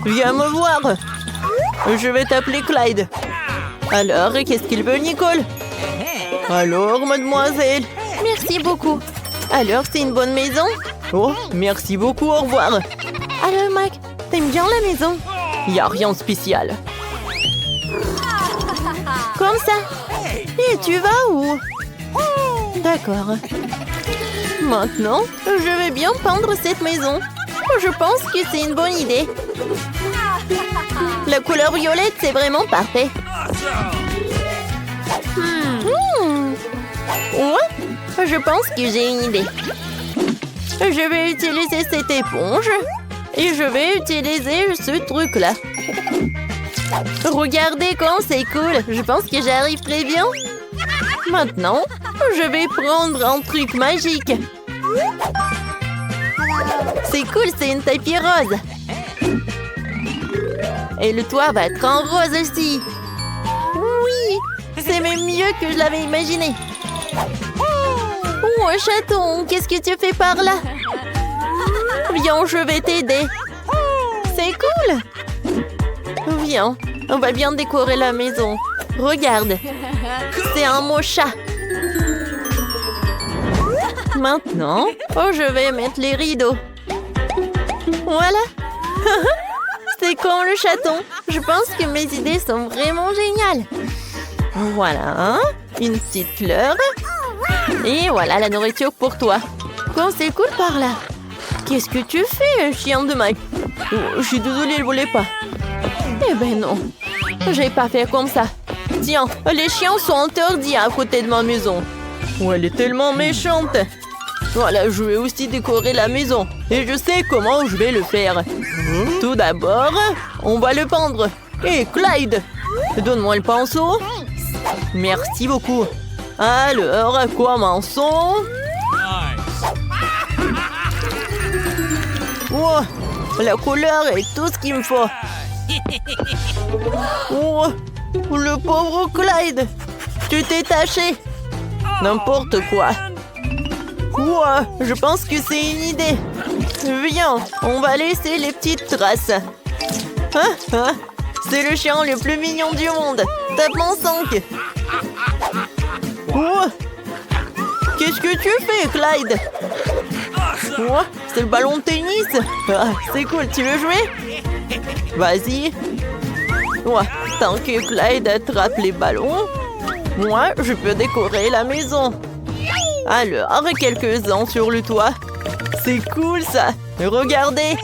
Viens me voir. Je vais t'appeler Clyde. Alors, qu'est-ce qu'il veut, Nicole? Alors, mademoiselle? Merci beaucoup. Alors, c'est une bonne maison? Oh, merci beaucoup, au revoir. Alors, Mike, t'aimes bien la maison? Y a rien de spécial. Comme ça. Et tu vas où? D'accord. Maintenant, je vais bien peindre cette maison. Je pense que c'est une bonne idée. La couleur violette, c'est vraiment parfait. Ouais, je pense que j'ai une idée. Je vais utiliser cette éponge et je vais utiliser ce truc-là. Regardez comme c'est cool. Je pense que j'arrive très bien. Maintenant, je vais prendre un truc magique. C'est cool, c'est une tapis rose. Et le toit va être en rose aussi. Oui, c'est même mieux que je l'avais imaginé. Oh, un chaton, qu'est-ce que tu fais par là? Viens, je vais t'aider. C'est cool. Viens, on va bien décorer la maison. Regarde, c'est un mot chat. Maintenant, je vais mettre les rideaux. Voilà. C'est comme le chaton. Je pense que mes idées sont vraiment géniales. Voilà, une petite fleur. Et voilà la nourriture pour toi. Comme c'est cool par là. Qu'est-ce que tu fais, chien de Mike? Oh, je suis désolée, elle voulait pas. Eh ben non, j'ai pas fait comme ça. Tiens, les chiens sont interdits à côté de ma maison. Oh, elle est tellement méchante. Voilà, je vais aussi décorer la maison. Et je sais comment je vais le faire. Tout d'abord, on va le peindre. Hé, Clyde, donne-moi le pinceau. Merci beaucoup. Alors, commençons. Oh, la couleur est tout ce qu'il me faut. Oh, le pauvre Clyde. Tu t'es taché. N'importe quoi. Ouah, je pense que c'est une idée. Viens, on va laisser les petites traces. C'est le chien le plus mignon du monde. Tape-moi 5. Oh, qu'est-ce que tu fais, Clyde? Oh, c'est le ballon de tennis. C'est cool, tu veux jouer? Vas-y. Oh, tant que Clyde attrape les ballons, moi, je peux décorer la maison. Alors, quelques-uns sur le toit. C'est cool, ça. Regardez.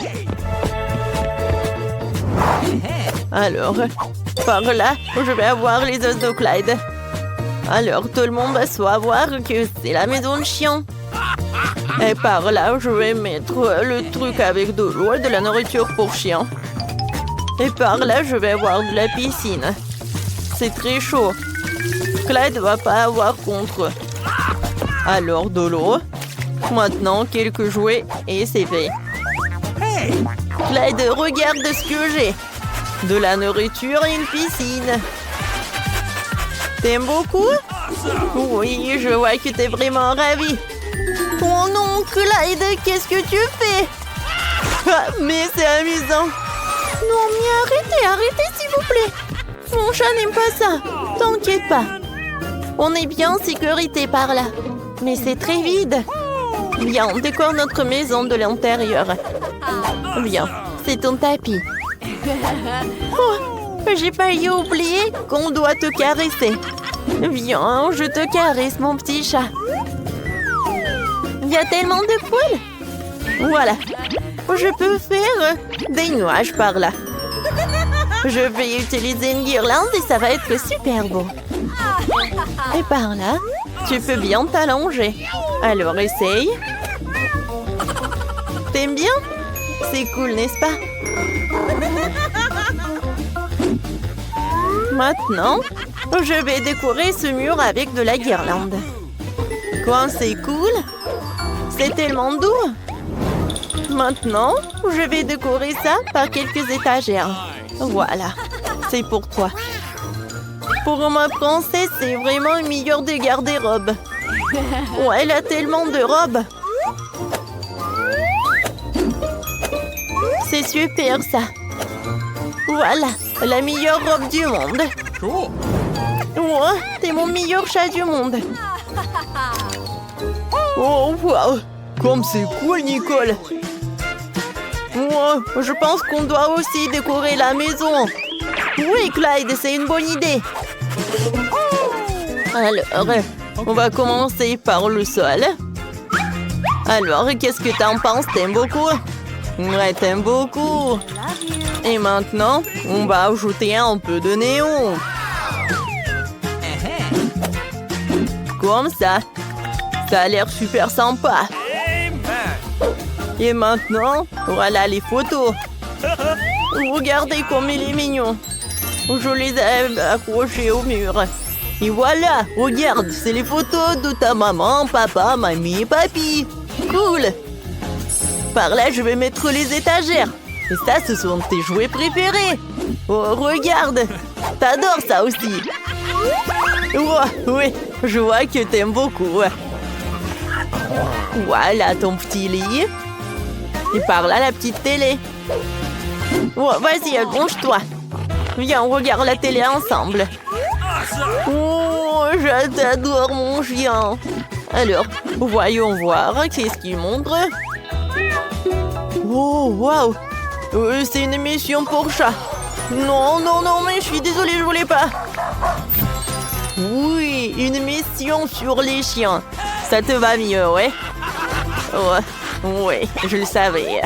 Alors, par là, je vais avoir les os de Clyde. Alors, tout le monde va savoir que c'est la maison de chien. Et par là, je vais mettre le truc avec de l'eau et de la nourriture pour chien. Et par là, je vais avoir de la piscine. C'est très chaud. Clyde va pas avoir contre. Alors, de l'eau. Maintenant, quelques jouets et c'est fait. Clyde, regarde ce que j'ai. De la nourriture et une piscine. T'aimes beaucoup? Oui, je vois que t'es vraiment ravi. Oh non, Clyde, qu'est-ce que tu fais? Mais c'est amusant. Non, mais arrêtez, s'il vous plaît. Mon chat n'aime pas ça. T'inquiète pas. On est bien en sécurité par là. Mais c'est très vide. Viens, on décore notre maison de l'intérieur. Viens, c'est ton tapis. Oh, j'ai failli oublier qu'on doit te caresser. Viens, je te caresse, mon petit chat. Il y a tellement de poils. Voilà. Je peux faire des nuages par là. Je vais utiliser une guirlande et ça va être super beau. Et par là, tu peux bien t'allonger. Alors, essaye. T'aimes bien? C'est cool, n'est-ce pas? Maintenant, je vais décorer ce mur avec de la guirlande. Quoi, c'est cool? C'est tellement doux. Maintenant, je vais décorer ça par quelques étagères. Voilà, c'est pour toi. Pour ma princesse, c'est vraiment une meilleure des garde-robes. Oh, elle a tellement de robes. C'est super, ça. Voilà, la meilleure robe du monde. Cool. Oh, t'es mon meilleur chat du monde. Oh, wow. Comme c'est cool, Nicole. Oh, je pense qu'on doit aussi décorer la maison. Oui, Clyde, c'est une bonne idée. Alors, on va commencer par le sol. Alors, qu'est-ce que t'en penses? T'aimes beaucoup? Ouais, t'aimes beaucoup. Et maintenant, on va ajouter un peu de néon. Comme ça. Ça a l'air super sympa. Et maintenant, voilà les photos. Regardez comme il est mignon. Je les ai accrochées au mur. Et voilà, regarde, c'est les photos de ta maman, papa, mamie et papy. Cool. Par là, je vais mettre les étagères. Et ça, ce sont tes jouets préférés. Oh, regarde. T'adores ça aussi. Oh, oui, je vois que t'aimes beaucoup. Voilà ton petit lit. Et par là, la petite télé. Oh, vas-y, allonge-toi. Viens, on regarde la télé ensemble. Oh, je t'adore, mon chien. Alors, voyons voir. Qu'est-ce qu'il montre? Oh, waouh! C'est une émission pour chat. Non, non, non, mais je suis désolée, je voulais pas. Oui, une émission sur les chiens. Ça te va mieux, ouais? Ouais, je le savais.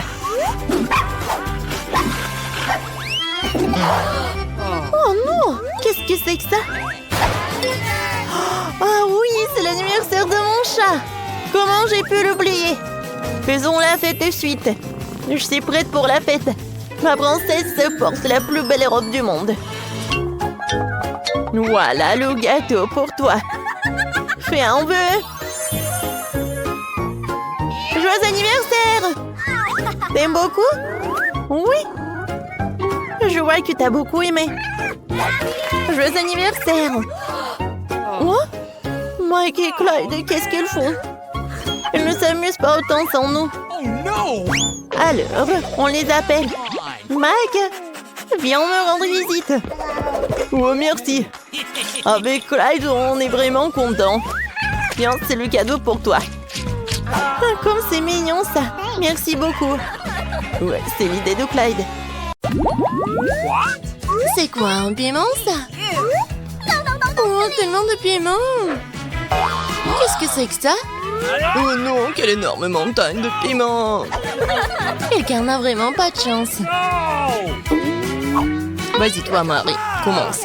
Oh non! Qu'est-ce que c'est que ça? Ah oui, c'est l'anniversaire de mon chat! Comment j'ai pu l'oublier? Faisons la fête de suite. Je suis prête pour la fête. Ma princesse porte la plus belle robe du monde. Voilà le gâteau pour toi. Fais un vœu. Joyeux anniversaire! T'aimes beaucoup? Oui. Je vois que t'as beaucoup aimé. Joyeux anniversaire! Oh? Mike et Clyde, qu'est-ce qu'ils font? Ils ne s'amusent pas autant sans nous. Oh no! Alors, on les appelle. Mike, viens me rendre visite. Oh, merci. Avec Clyde, on est vraiment content. Tiens, c'est le cadeau pour toi. Ah, comme c'est mignon ça. Merci beaucoup. Ouais, c'est l'idée de Clyde. C'est quoi, un piment ça? Oh, tellement de piment. Qu'est-ce que c'est que ça? Oh non, quelle énorme montagne de piment. Quelqu'un n'a vraiment pas de chance. Vas-y toi, Marie, commence.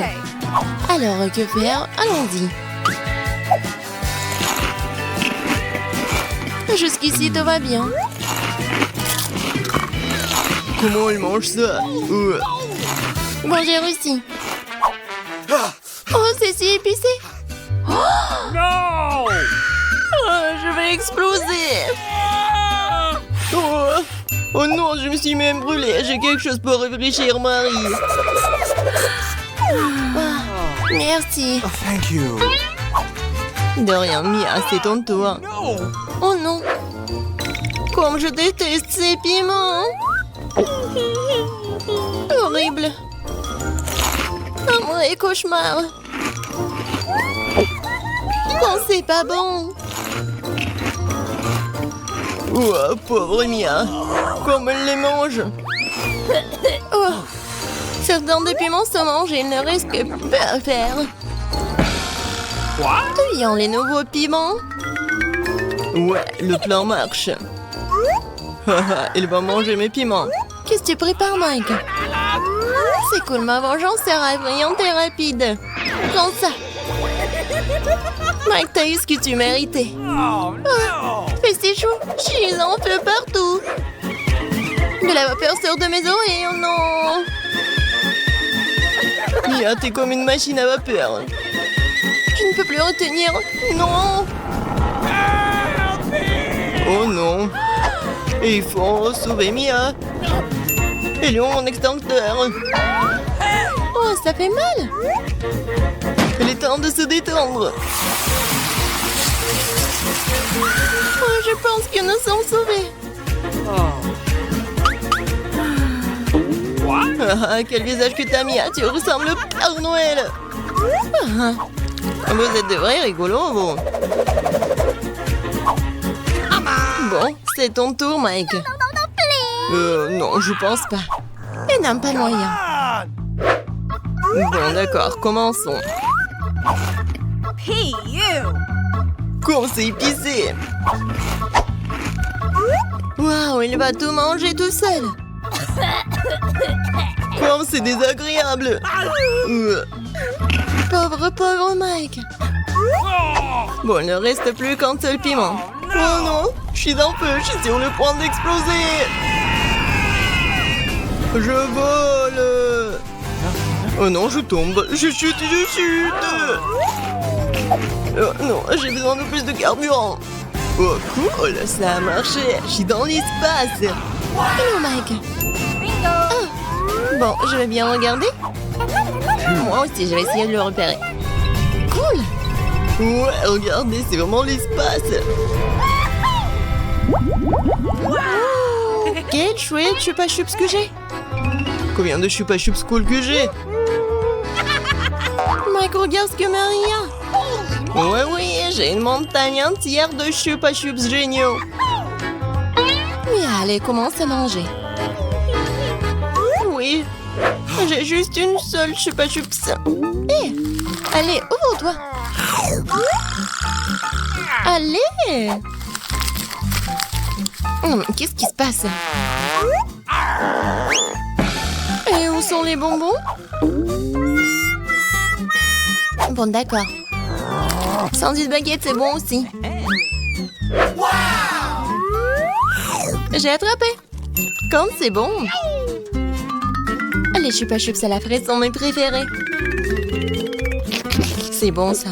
Alors, que faire? Allons-y. Jusqu'ici, tout va bien. Comment il mange ça? Bon, j'ai réussi. Oh, c'est si épicé. No! Je vais exploser. Oh non, je me suis même brûlée. J'ai quelque chose pour réfléchir, Marie. Merci. Oh, thank you. De rien, Mia, c'est ton tour. No! Oh non. Comme je déteste ces piments. Horrible. Un vrai cauchemar. Oh, c'est pas bon. Oh, pauvre Mia. Comme elle les mange. Oh. Certains des piments se mangent et il ne reste que pas faire. Voyons les nouveaux piments. Ouais, le plan marche. Il va manger mes piments. Qu'est-ce que tu prépares, Mike? C'est cool, ma vengeance sera effrayante et rapide. Prends ça. Mike, t'as eu ce que tu méritais. Oh no! Fais ces choux, je suis en feu partout. De la vapeur sort de mes oreilles, oh non. Mia, t'es comme une machine à vapeur. Je ne peux plus retenir. Non. Oh non. Il faut sauver Mia. Et lui, mon extincteur. Oh, ça fait mal. Il est temps de se détendre. Oh, je pense que nous sommes sauvés. Ah, quel visage que t'as, Mia. Tu ressembles au Père Noël. Ah, vous êtes de vrais rigolos, vous. Bon, c'est ton tour, Mike. Non, je pense pas. Il n'a pas moyen. Bon, d'accord, commençons. Hey, you! Comme c'est épicé. Waouh, il va tout manger tout seul. Comme c'est désagréable. Pauvre Mike. Bon, il ne reste plus qu'un seul piment. Oh non, je suis en feu, je suis sur le point d'exploser. Je vole. Oh non, je tombe, je chute. Oh non, j'ai besoin de plus de carburant. Oh cool, ça a marché, je suis dans l'espace. Hello Mike. Oh. Bon, je vais bien regarder. Moi aussi, je vais essayer de le repérer. Cool. Ouais, regardez, c'est vraiment l'espace. Wow. Quel chouette chupa chups que j'ai. Combien de chupa chups cool que j'ai. Mike, regarde ce que Marie a. Oui, j'ai une montagne entière de chupa chups géniaux. Oui, allez, commence à manger. Oui, j'ai juste une seule chupa chups. Hé, allez, ouvre-toi. Allez. Qu'est-ce qui se passe? Et où sont les bonbons? Bon, d'accord. Sandwich baguette, c'est bon aussi. J'ai attrapé. Quand c'est bon. Les chupa chups à la fraise sont mes préférés. C'est bon, ça.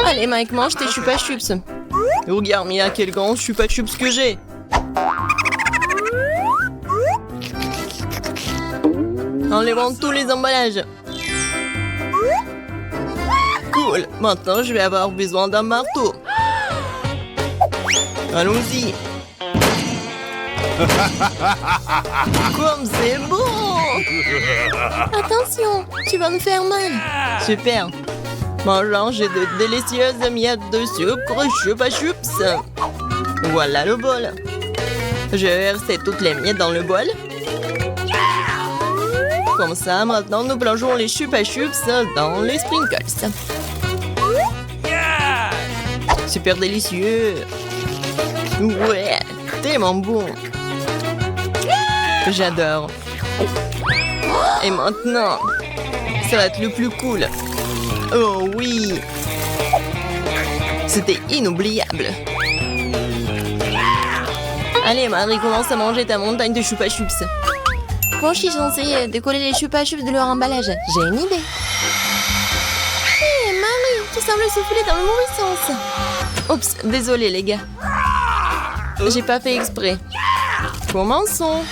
Allez, Mike, mange tes chupa chups. Regarde, Mia, quel grand chupa chups que j'ai. Enlevons tous les emballages. Cool. Maintenant, je vais avoir besoin d'un marteau. Allons-y. Comme c'est bon. Attention, tu vas me faire mal. Super. Mangeons, j'ai de délicieuses miettes de sucre chupa chups. Voilà le bol. Je vais verser toutes les miettes dans le bol. Comme ça, maintenant, nous plongeons les chupa chups dans les sprinkles. Super délicieux. Ouais, tellement bon. J'adore. Et maintenant, ça va être le plus cool. Oh oui. C'était inoubliable. Allez, Marie, commence à manger ta montagne de chupa chups. Quand je suis censée décoller les chupa chups de leur emballage, j'ai une idée. Hé, Marie, tu sembles souffler dans le mauvais sens. Oups, désolé les gars. J'ai pas fait exprès. Commençons.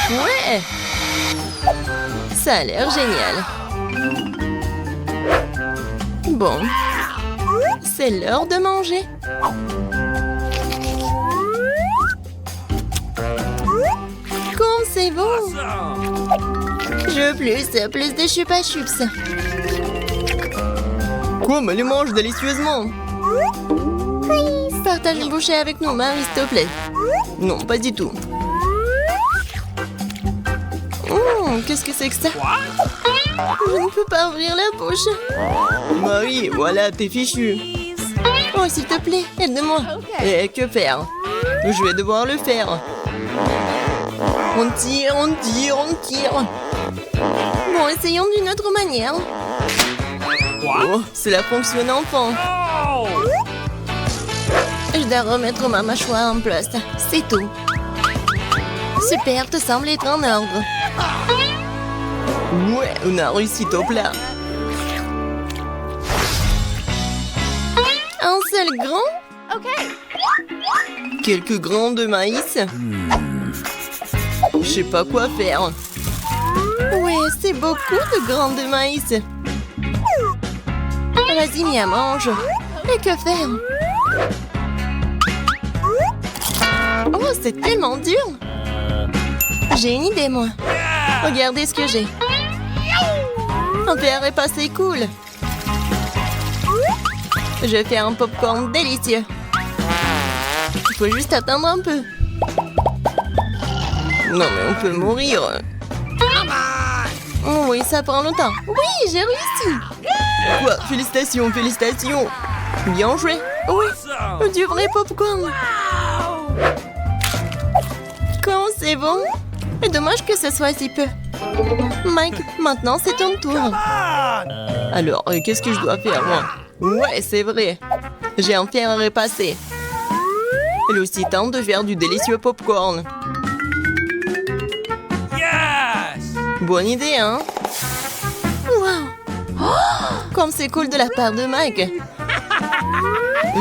Ouais. Ça a l'air génial. Bon. C'est l'heure de manger. Comme c'est bon. Je veux plus de chupa chups. Quoi, mais les mange délicieusement. Partage une bouchée avec nous, Marie, s'il te plaît. Non, pas du tout. Qu'est-ce que c'est que ça? Je ne peux pas ouvrir la bouche. Marie, voilà, t'es fichu. Oh, s'il te plaît, aide-moi. Et que faire? Je vais devoir le faire. On tire, on tire, on tire. Bon, essayons d'une autre manière. Oh, cela fonctionne enfin. Je dois remettre ma mâchoire en place. C'est tout. Super, te semble être en ordre. Ouais, on a réussi au plat. Un seul grain? OK. Quelques grains de maïs? Je sais pas quoi faire. Ouais, c'est beaucoup de grains de maïs. Vas-y, Mia, mange. Et que faire? Oh, c'est tellement dur. J'ai une idée, moi. Regardez ce que j'ai. Un verre est passé cool. Je vais faire un popcorn délicieux. Il faut juste attendre un peu. Non, mais on peut mourir. Oh oui, ça prend longtemps. Oui, j'ai réussi. Quoi? Félicitations, félicitations. Bien joué. Oui, du vrai popcorn. Quand c'est bon. Dommage que ce soit si peu. Mike, maintenant c'est ton tour. Alors, qu'est-ce que je dois faire, moi? Ouais, c'est vrai. J'ai un fer à repasser. Il est aussi temps de faire du délicieux popcorn. Bonne idée, hein? Wow! Oh, comme c'est cool de la part de Mike.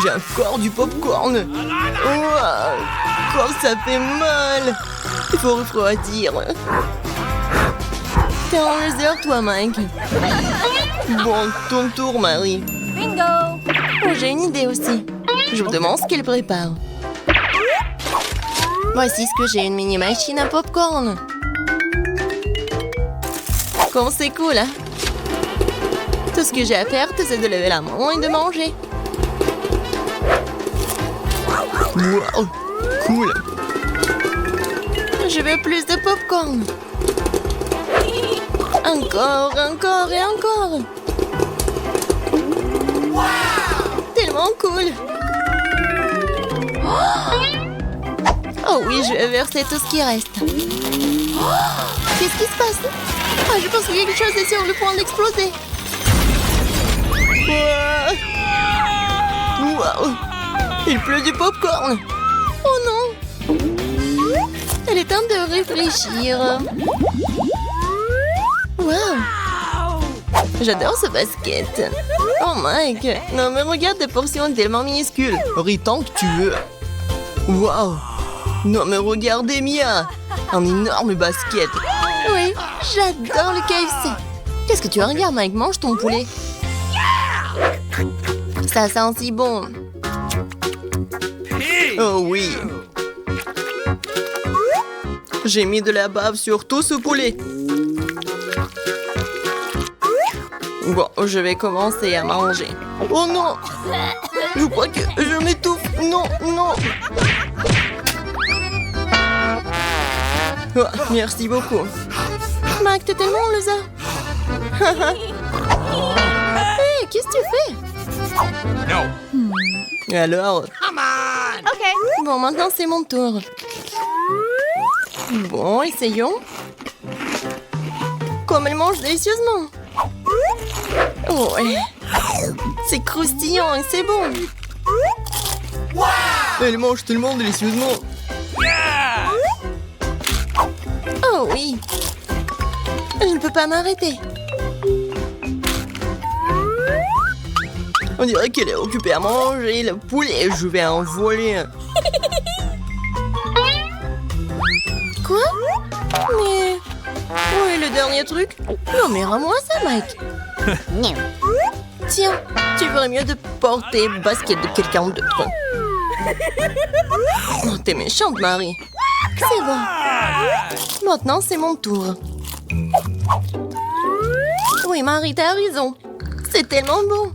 J'ai encore du popcorn. Wow, comme ça fait mal. Il faut refroidir. T'es en réserve, toi, Mike. Bon, ton tour, Marie. Bingo! Oh, j'ai une idée aussi. Je vous demande ce qu'elle prépare. Voici ce que j'ai, une mini machine à popcorn. Comme c'est cool, hein? Tout ce que j'ai à faire, c'est de lever la main et de manger. Wow, cool. Je veux plus de popcorn. Encore, encore et encore. Tellement cool. Oh oui, je vais verser tout ce qui reste. Qu'est-ce qui se passe? Ah, je pense que quelque chose est sur le point d'exploser. Wow. Il pleut du popcorn. Oh non. Elle est temps de réfléchir. Wow. J'adore ce basket. Oh Mike, non mais regarde des portions tellement minuscules. Ris tant que tu veux. Wow. Non mais regardez Mia. Un énorme basket. Oui, j'adore le KFC. Qu'est-ce que tu regardes Mike? Mange ton poulet. Ça sent si bon. Oh oui. J'ai mis de la bave sur tout ce poulet. Bon, je vais commencer à manger. Oh non! Je crois que je m'étouffe. Non, non. Oh, merci beaucoup. Mac, t'es tellement loser. Hey, qu'est-ce que tu fais? No. Alors? Okay. Bon, maintenant c'est mon tour. Bon, essayons. Comme elle mange délicieusement. Ouais. C'est croustillant et c'est bon. Elle mange tellement délicieusement. Oh oui. Je ne peux pas m'arrêter. On dirait qu'elle est occupée à manger le poulet. Je vais en voler un. Quoi? Mais... où est le dernier truc? Non mais rends-moi ça, Mike. Tiens, tu ferais mieux de porter le basket de quelqu'un d'autre. Oh, t'es méchante, Marie. C'est bon. Maintenant, c'est mon tour. Oui, Marie, t'as raison. C'est tellement bon.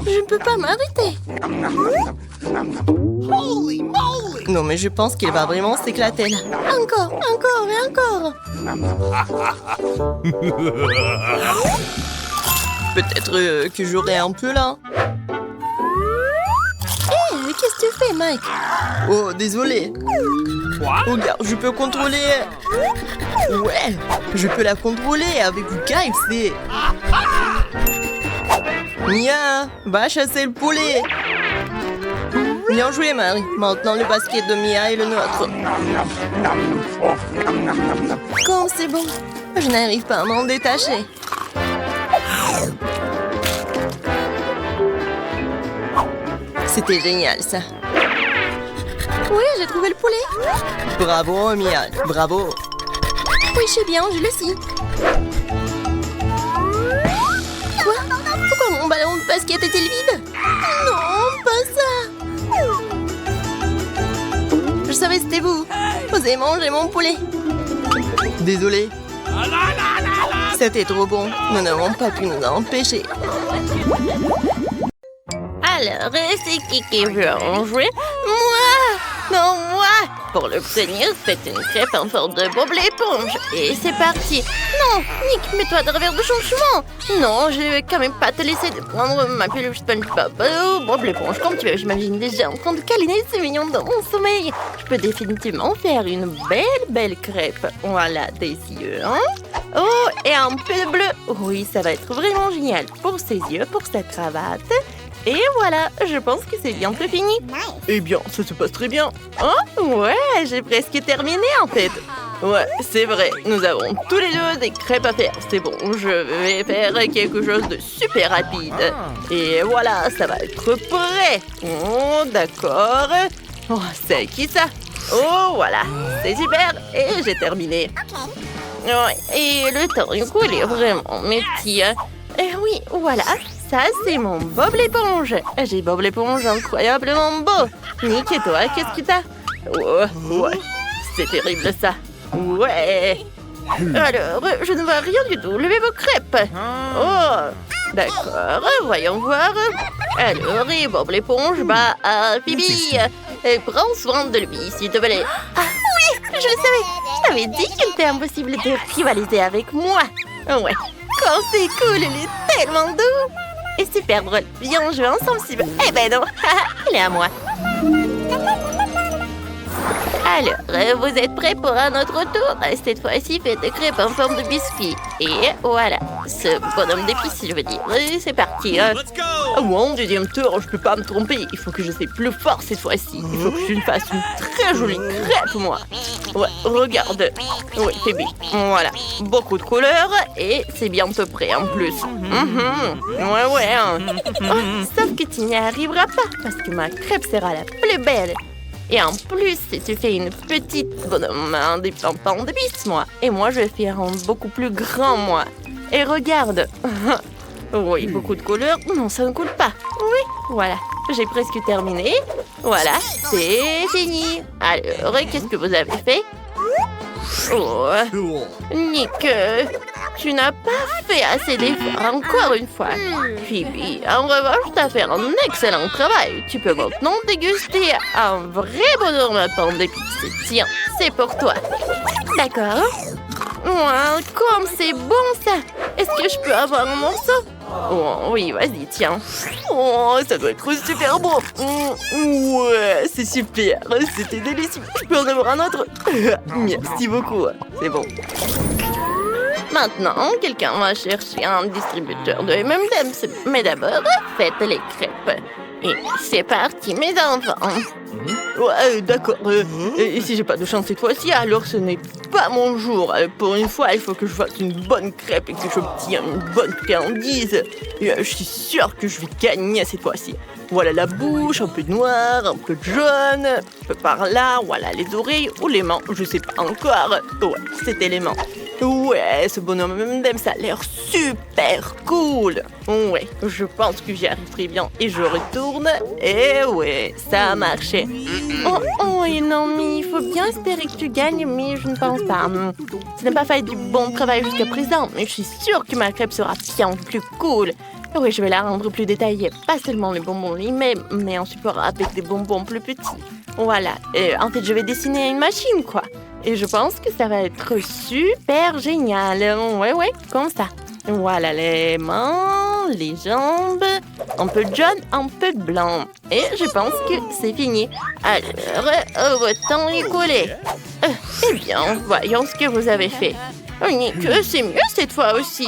Je ne peux pas m'arrêter. Non, mais je pense qu'il va vraiment s'éclater là. Encore, encore et encore. Peut-être que j'aurai un peu là. Hé, qu'est-ce que tu fais, Mike? Oh, désolé. Regarde, je peux contrôler... Ouais, je peux la contrôler avec du KFC. Mia, va chasser le poulet. Bien joué, Marie. Maintenant, le basket de Mia est le nôtre. Comme c'est bon. Je n'arrive pas à m'en détacher. C'était génial, ça. Oui, j'ai trouvé le poulet. Bravo, Mia. Bravo. Oui, je sais bien, je le sais. Quoi? Pourquoi mon ballon de basket est-il vide? Non, pas ça. Je savais que c'était vous. Vous avez mangé mon poulet. Désolé. C'était trop bon. Nous n'avons pas pu nous en empêcher. Alors, c'est qui veut en jouer? Moi! Non, moi! Pour l'obtenir, faites une crêpe en forme de bob l'éponge. Et c'est parti. Non, Nick, mets-toi de revers de changement. Non, je vais quand même pas te laisser de prendre ma peluche SpongeBob. Oh, bob l'éponge, comme tu veux, j'imagine déjà en train de câliner ce mignon dans mon sommeil. Je peux définitivement faire une belle crêpe. Voilà, des yeux, hein? Oh, et un peu de bleu. Oui, ça va être vraiment génial pour ses yeux, pour sa cravate. Et voilà, je pense que c'est bientôt fini. Eh bien, ça se passe très bien. Oh, ouais, j'ai presque terminé en fait. Ouais, c'est vrai, nous avons tous les deux des crêpes à faire. C'est bon, je vais faire quelque chose de super rapide. Et voilà, ça va être prêt. Oh, d'accord. Oh, c'est qui ça? Oh, voilà, c'est super. Et j'ai terminé. Ouais, et le temps écoulé est vraiment métier. Et oui, voilà. Ça, c'est mon Bob l'éponge. J'ai Bob l'éponge incroyablement beau. Nick, et toi, qu'est-ce que t'as? Oh, ouais, c'est terrible ça. Ouais. Alors, je ne vois rien du tout. Levez vos crêpes. Oh, d'accord. Voyons voir. Alors, et Bob l'éponge, bah, Phoebe, prends soin de lui, s'il te plaît. Ah oui, je le savais. Je t'avais dit qu'il était impossible de rivaliser avec moi. Ouais. Quand c'est cool, il est tellement doux. Et super drôle. Viens, on joue ensemble si... Eh ben non, il est à moi. Alors, vous êtes prêts pour un autre tour? Cette fois-ci, faites des crêpes en forme de biscuit. Et voilà, ce bonhomme d'épices, je veux dire. C'est parti. Oh, mon deuxième tour, je peux pas me tromper. Il faut que je sois plus fort cette fois-ci. Il faut que je me fasse une très jolie crêpe, moi. Ouais, regarde. Oui, c'est bien. Voilà, beaucoup de couleurs et c'est bientôt prêt en plus. Ouais. Oh, sauf que tu n'y arriveras pas parce que ma crêpe sera la plus belle. Et en plus, tu fais une petite bonhomme, des pampans de bis, moi. Et moi, je vais faire un beaucoup plus grand, moi. Et regarde. Oui, beaucoup de couleurs. Non, ça ne coule pas. Oui, voilà. J'ai presque terminé. Voilà, c'est fini. Alors, qu'est-ce que vous avez fait? Oh, Nick, tu n'as pas fait assez d'efforts encore une fois. Phoebe, en revanche, tu as fait un excellent travail. Tu peux maintenant déguster un vrai bonheur à pain d'épices. Tiens, c'est pour toi. D'accord. Oh, comme c'est bon ça. Est-ce que je peux avoir un morceau? Oh, oui, vas-y, tiens. Oh, ça doit être super bon. Ouais, c'est super. C'était délicieux. Je peux en avoir un autre? Merci beaucoup. C'est bon. Maintenant, quelqu'un va chercher un distributeur de M&M's. Mais d'abord, faites les crêpes. Et c'est parti, mes enfants. Ouais, d'accord. Et si j'ai pas de chance cette fois-ci, alors ce n'est pas mon jour. Pour une fois, il faut que je fasse une bonne crêpe et que j'obtienne une bonne friandise. Et je suis sûre que je vais gagner cette fois-ci. Voilà la bouche, un peu de noir, un peu de jaune, un peu par là, voilà les oreilles ou les mains, je sais pas encore. Ouais, c'était les mains. Ouais, ce bonhomme M&M, ça a l'air super cool. Ouais, je pense que j'y arriverai bien et je retourne. Et ouais, ça a marché. Oh, et non, mais il faut bien espérer que tu gagnes, mais je ne pense pas. Tu n'as pas fait du bon travail jusqu'à présent, mais je suis sûre que ma crêpe sera bien plus cool. Oui, je vais la rendre plus détaillée. Pas seulement les bonbons mais en support avec des bonbons plus petits. Voilà. En fait, je vais dessiner une machine, quoi. Et je pense que ça va être super génial. Ouais, comme ça. Voilà les mains, les jambes, un peu de jaune, un peu de blanc. Et je pense que c'est fini. Alors, votre temps est collé. Eh bien, voyons ce que vous avez fait. Nick, c'est mieux cette fois aussi.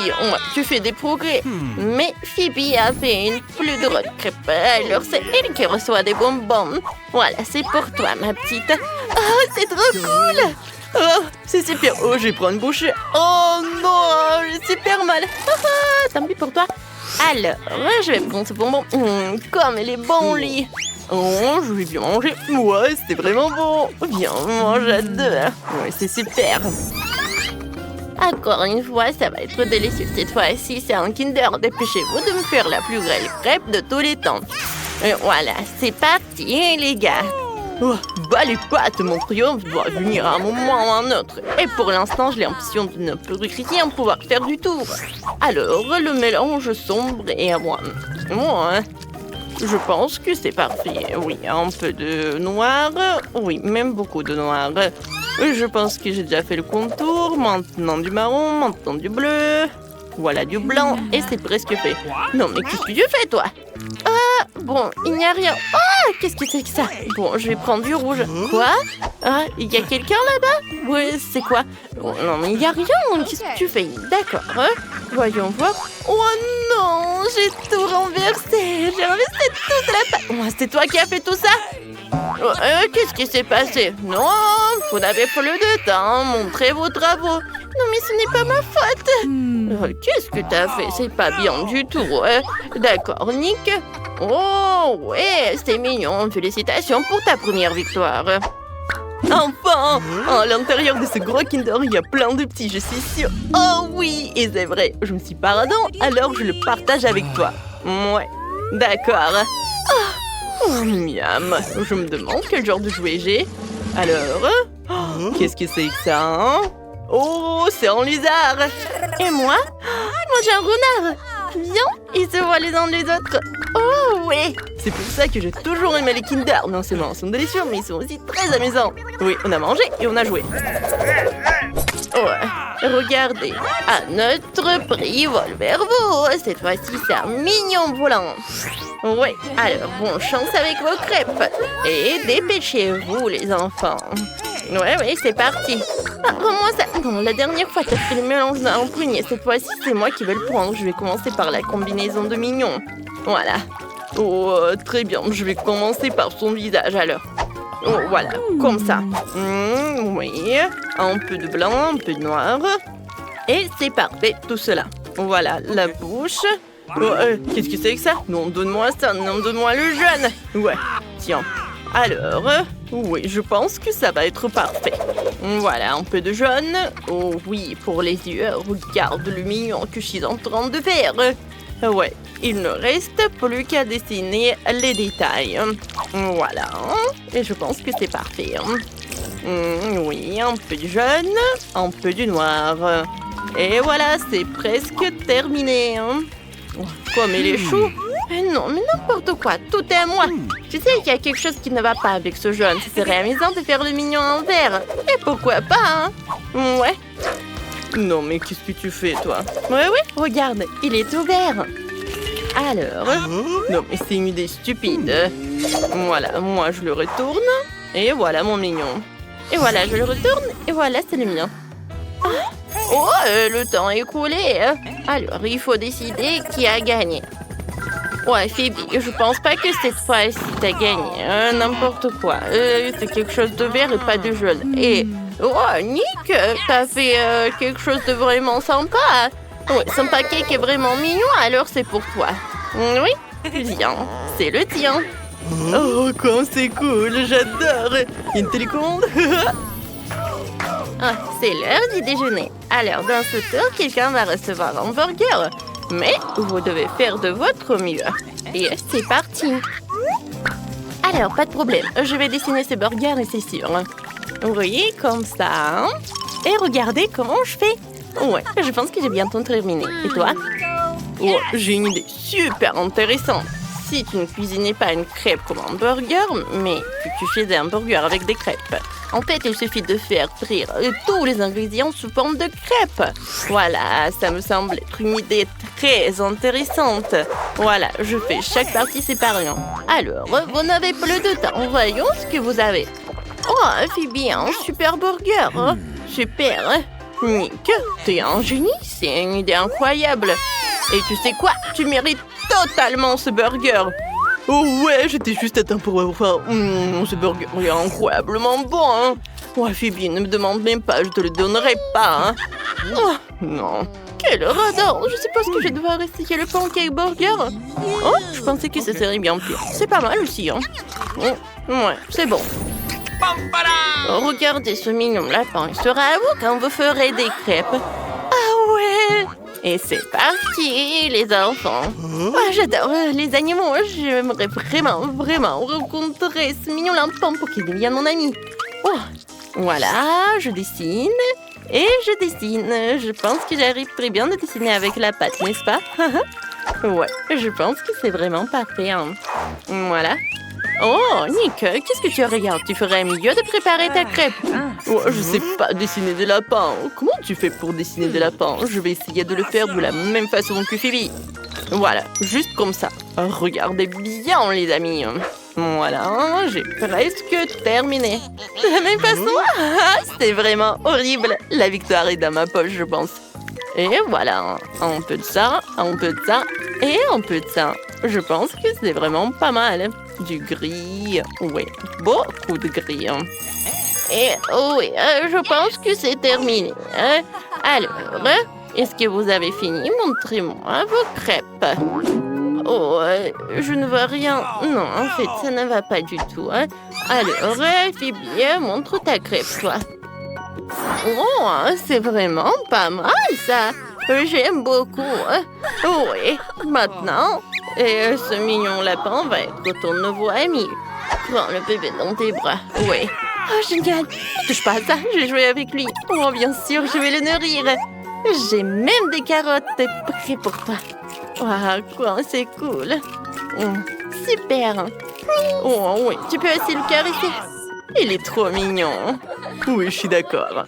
Tu fais des progrès. Mais Phoebe a fait une plus drôle crêpe. Alors c'est elle qui reçoit des bonbons. Voilà, c'est pour toi, ma petite. Oh, c'est trop cool. Oh, c'est super. Oh, je vais prendre une bouchée. Oh non, j'ai super mal. Tant pis pour toi. Alors, je vais prendre ce bonbon. Comme il est bon, lui. Oh, je vais bien manger. Ouais, c'est vraiment bon. Viens, j'adore. Ouais, c'est super. Encore une fois, ça va être délicieux. Cette fois-ci, c'est un Kinder. Dépêchez-vous de me faire la plus belle crêpe de tous les temps. Et voilà, c'est parti, les gars. Oh, bah les pattes, mon triomphe doit venir à un moment ou à un autre. Et pour l'instant, j'ai l'impression de ne plus rien pouvoir faire du tout. Alors, le mélange sombre et à moi. Je pense que c'est parfait. Oui, un peu de noir. Oui, même beaucoup de noir. Je pense que j'ai déjà fait le contour. Maintenant du marron, maintenant du bleu. Voilà du blanc et c'est presque fait. Non mais qu'est-ce que tu fais toi? Ah, bon, il n'y a rien. Ah, qu'est-ce que c'est que ça? Bon, je vais prendre du rouge. Quoi? Ah, il y a quelqu'un là-bas? Ouais, c'est quoi? Oh, non mais il n'y a rien. Qu'est-ce que tu fais? D'accord. Voyons voir. Oh non, j'ai tout renversé. J'ai renversé toute la pâte. Oh, c'est toi qui as fait tout ça? Qu'est-ce qui s'est passé? Non, vous n'avez pas le de temps. Montrez vos travaux. Non, mais ce n'est pas ma faute. Qu'est-ce que t'as fait? C'est pas bien du tout. D'accord, Nick. Oh, ouais, c'est mignon. Félicitations pour ta première victoire. Enfin! À l'intérieur de ce gros Kinder, il y a plein de petits, je suis sûre. Oh oui, et c'est vrai. Je me suis pardon, alors je le partage avec toi. Ouais, d'accord. Oh, miam. Je me demande quel genre de jouet j'ai. Alors, qu'est-ce que c'est que ça, hein? Oh, c'est un lézard. Et moi? Moi, j'ai un renard. Viens, ils se voient les uns les autres. Oh, oui. C'est pour ça que j'ai toujours aimé les Kinder. Non seulement ils sont délicieux, mais ils sont aussi très amusants. Oui, on a mangé et on a joué. Ouais, regardez. À notre prix, Volverbo. Cette fois-ci, c'est un mignon volant. Ouais, alors, bonne chance avec vos crêpes. Et dépêchez-vous, les enfants. Ouais, c'est parti. Ah, comment ça? Non, la dernière fois, t'as fait le mélange d'un prunier. Cette fois-ci, c'est moi qui vais le prendre. Je vais commencer par la combinaison de mignon. Voilà. Oh, très bien. Je vais commencer par son visage, alors. Oh, voilà, comme ça. Oui, un peu de blanc, un peu de noir. Et c'est parfait, tout cela. Voilà, la bouche. Oh, qu'est-ce que c'est que ça? Non, donne-moi ça, non, donne-moi le jaune. Ouais, tiens. Alors, oui, je pense que ça va être parfait. Voilà, un peu de jaune. Oh oui, pour les yeux, regarde le mignon que je suis en train de faire. Ouais, il ne reste plus qu'à dessiner les détails. Voilà, et je pense que c'est parfait. Oui, un peu de jaune, un peu de noir. Et voilà, c'est presque terminé. Comme il est chou. Non, mais n'importe quoi, tout est à moi. Tu sais qu'il y a quelque chose qui ne va pas avec ce jaune. Ce serait amusant de faire le mignon en vert. Et pourquoi pas, hein? Ouais. Non, mais qu'est-ce que tu fais, toi? Ouais, regarde, il est tout vert. Alors, non, mais c'est une idée stupide. Voilà, moi, je le retourne. Et voilà mon mignon. Et voilà, je le retourne. Et voilà, c'est le mien. Ah. Oh, le temps est écoulé. Alors, il faut décider qui a gagné. Ouais, Phoebe, je pense pas que cette fois-ci t'as gagné. N'importe quoi. C'est quelque chose de vert et pas de jaune. Et, oh, Nick, t'as fait quelque chose de vraiment sympa. Ouais, son pancake est vraiment mignon, alors c'est pour toi. Oui, viens, c'est le tien. Oh, comme c'est cool, j'adore. Une télécommande. Ah, c'est l'heure du déjeuner. Alors, dans ce tour, quelqu'un va recevoir un burger. Mais vous devez faire de votre mieux. Et c'est parti. Alors, pas de problème. Je vais dessiner ce burger et c'est sûr. Oui, comme ça. Et regardez comment je fais. Ouais, je pense que j'ai bientôt terminé. Et toi? Oh, j'ai une idée super intéressante. Si tu ne cuisinais pas une crêpe comme un burger, mais que tu faisais un burger avec des crêpes. En fait, il suffit de faire frire tous les ingrédients sous forme de crêpes. Voilà, ça me semble être une idée très intéressante. Voilà, je fais chaque partie séparément. Alors, vous n'avez plus de temps. Voyons ce que vous avez. Oh, Phoebe, un super burger. Super. Nick, t'es un génie. C'est une idée incroyable. Et tu sais quoi? Tu mérites totalement ce burger. Oh ouais, j'étais juste à temps pour avoir... ce burger est incroyablement bon, hein. Ouais, Phoebe, ne me demande même pas, je te le donnerai pas, hein. Oh, non. Quelle horreur. Je suppose que je vais devoir essayer le pancake burger. Oh, je pensais que ce serait bien pire. C'est pas mal aussi, hein. Ouais, c'est bon. Oh, regardez ce mignon lapin. Il sera à vous quand vous ferez des crêpes. Ah ouais. Et c'est parti, les enfants. Oh, j'adore les animaux. J'aimerais vraiment rencontrer ce mignon lapin pour qu'il devienne mon ami. Oh, voilà, je dessine. Et je dessine. Je pense que j'arrive très bien de dessiner avec la pâte, n'est-ce pas? Ouais, je pense que c'est vraiment parfait, hein. Voilà. Oh, Nick, qu'est-ce que tu regardes? Tu ferais mieux de préparer ta crêpe. Oh, je sais pas dessiner des lapins. Comment tu fais pour dessiner des lapins? Je vais essayer de le faire de la même façon que Phoebe. Voilà, juste comme ça. Regardez bien, les amis. Voilà, j'ai presque terminé. De la même façon? C'est vraiment horrible. La victoire est dans ma poche, je pense. Et voilà, un peu de ça, un peu de ça et un peu de ça. Je pense que c'est vraiment pas mal. Du gris, oui, beaucoup de gris. Et oui, je pense que c'est terminé. Alors, est-ce que vous avez fini? Montrez-moi vos crêpes. Oh, je ne vois rien. Non, en fait, ça ne va pas du tout. Alors, Phoebe, montre ta crêpe, toi. Oh, c'est vraiment pas mal, ça. J'aime beaucoup. Oui, maintenant, ce mignon lapin va être ton nouveau ami. Prends le bébé dans tes bras. Oui, Oh, génial. Ne touche pas à ça, je vais jouer avec lui. Oh, bien sûr, je vais le nourrir. J'ai même des carottes prêtes pour toi. Waouh, quoi, c'est cool. Super. Oh, oui, tu peux aussi le caresser. Il est trop mignon. Oui, je suis d'accord.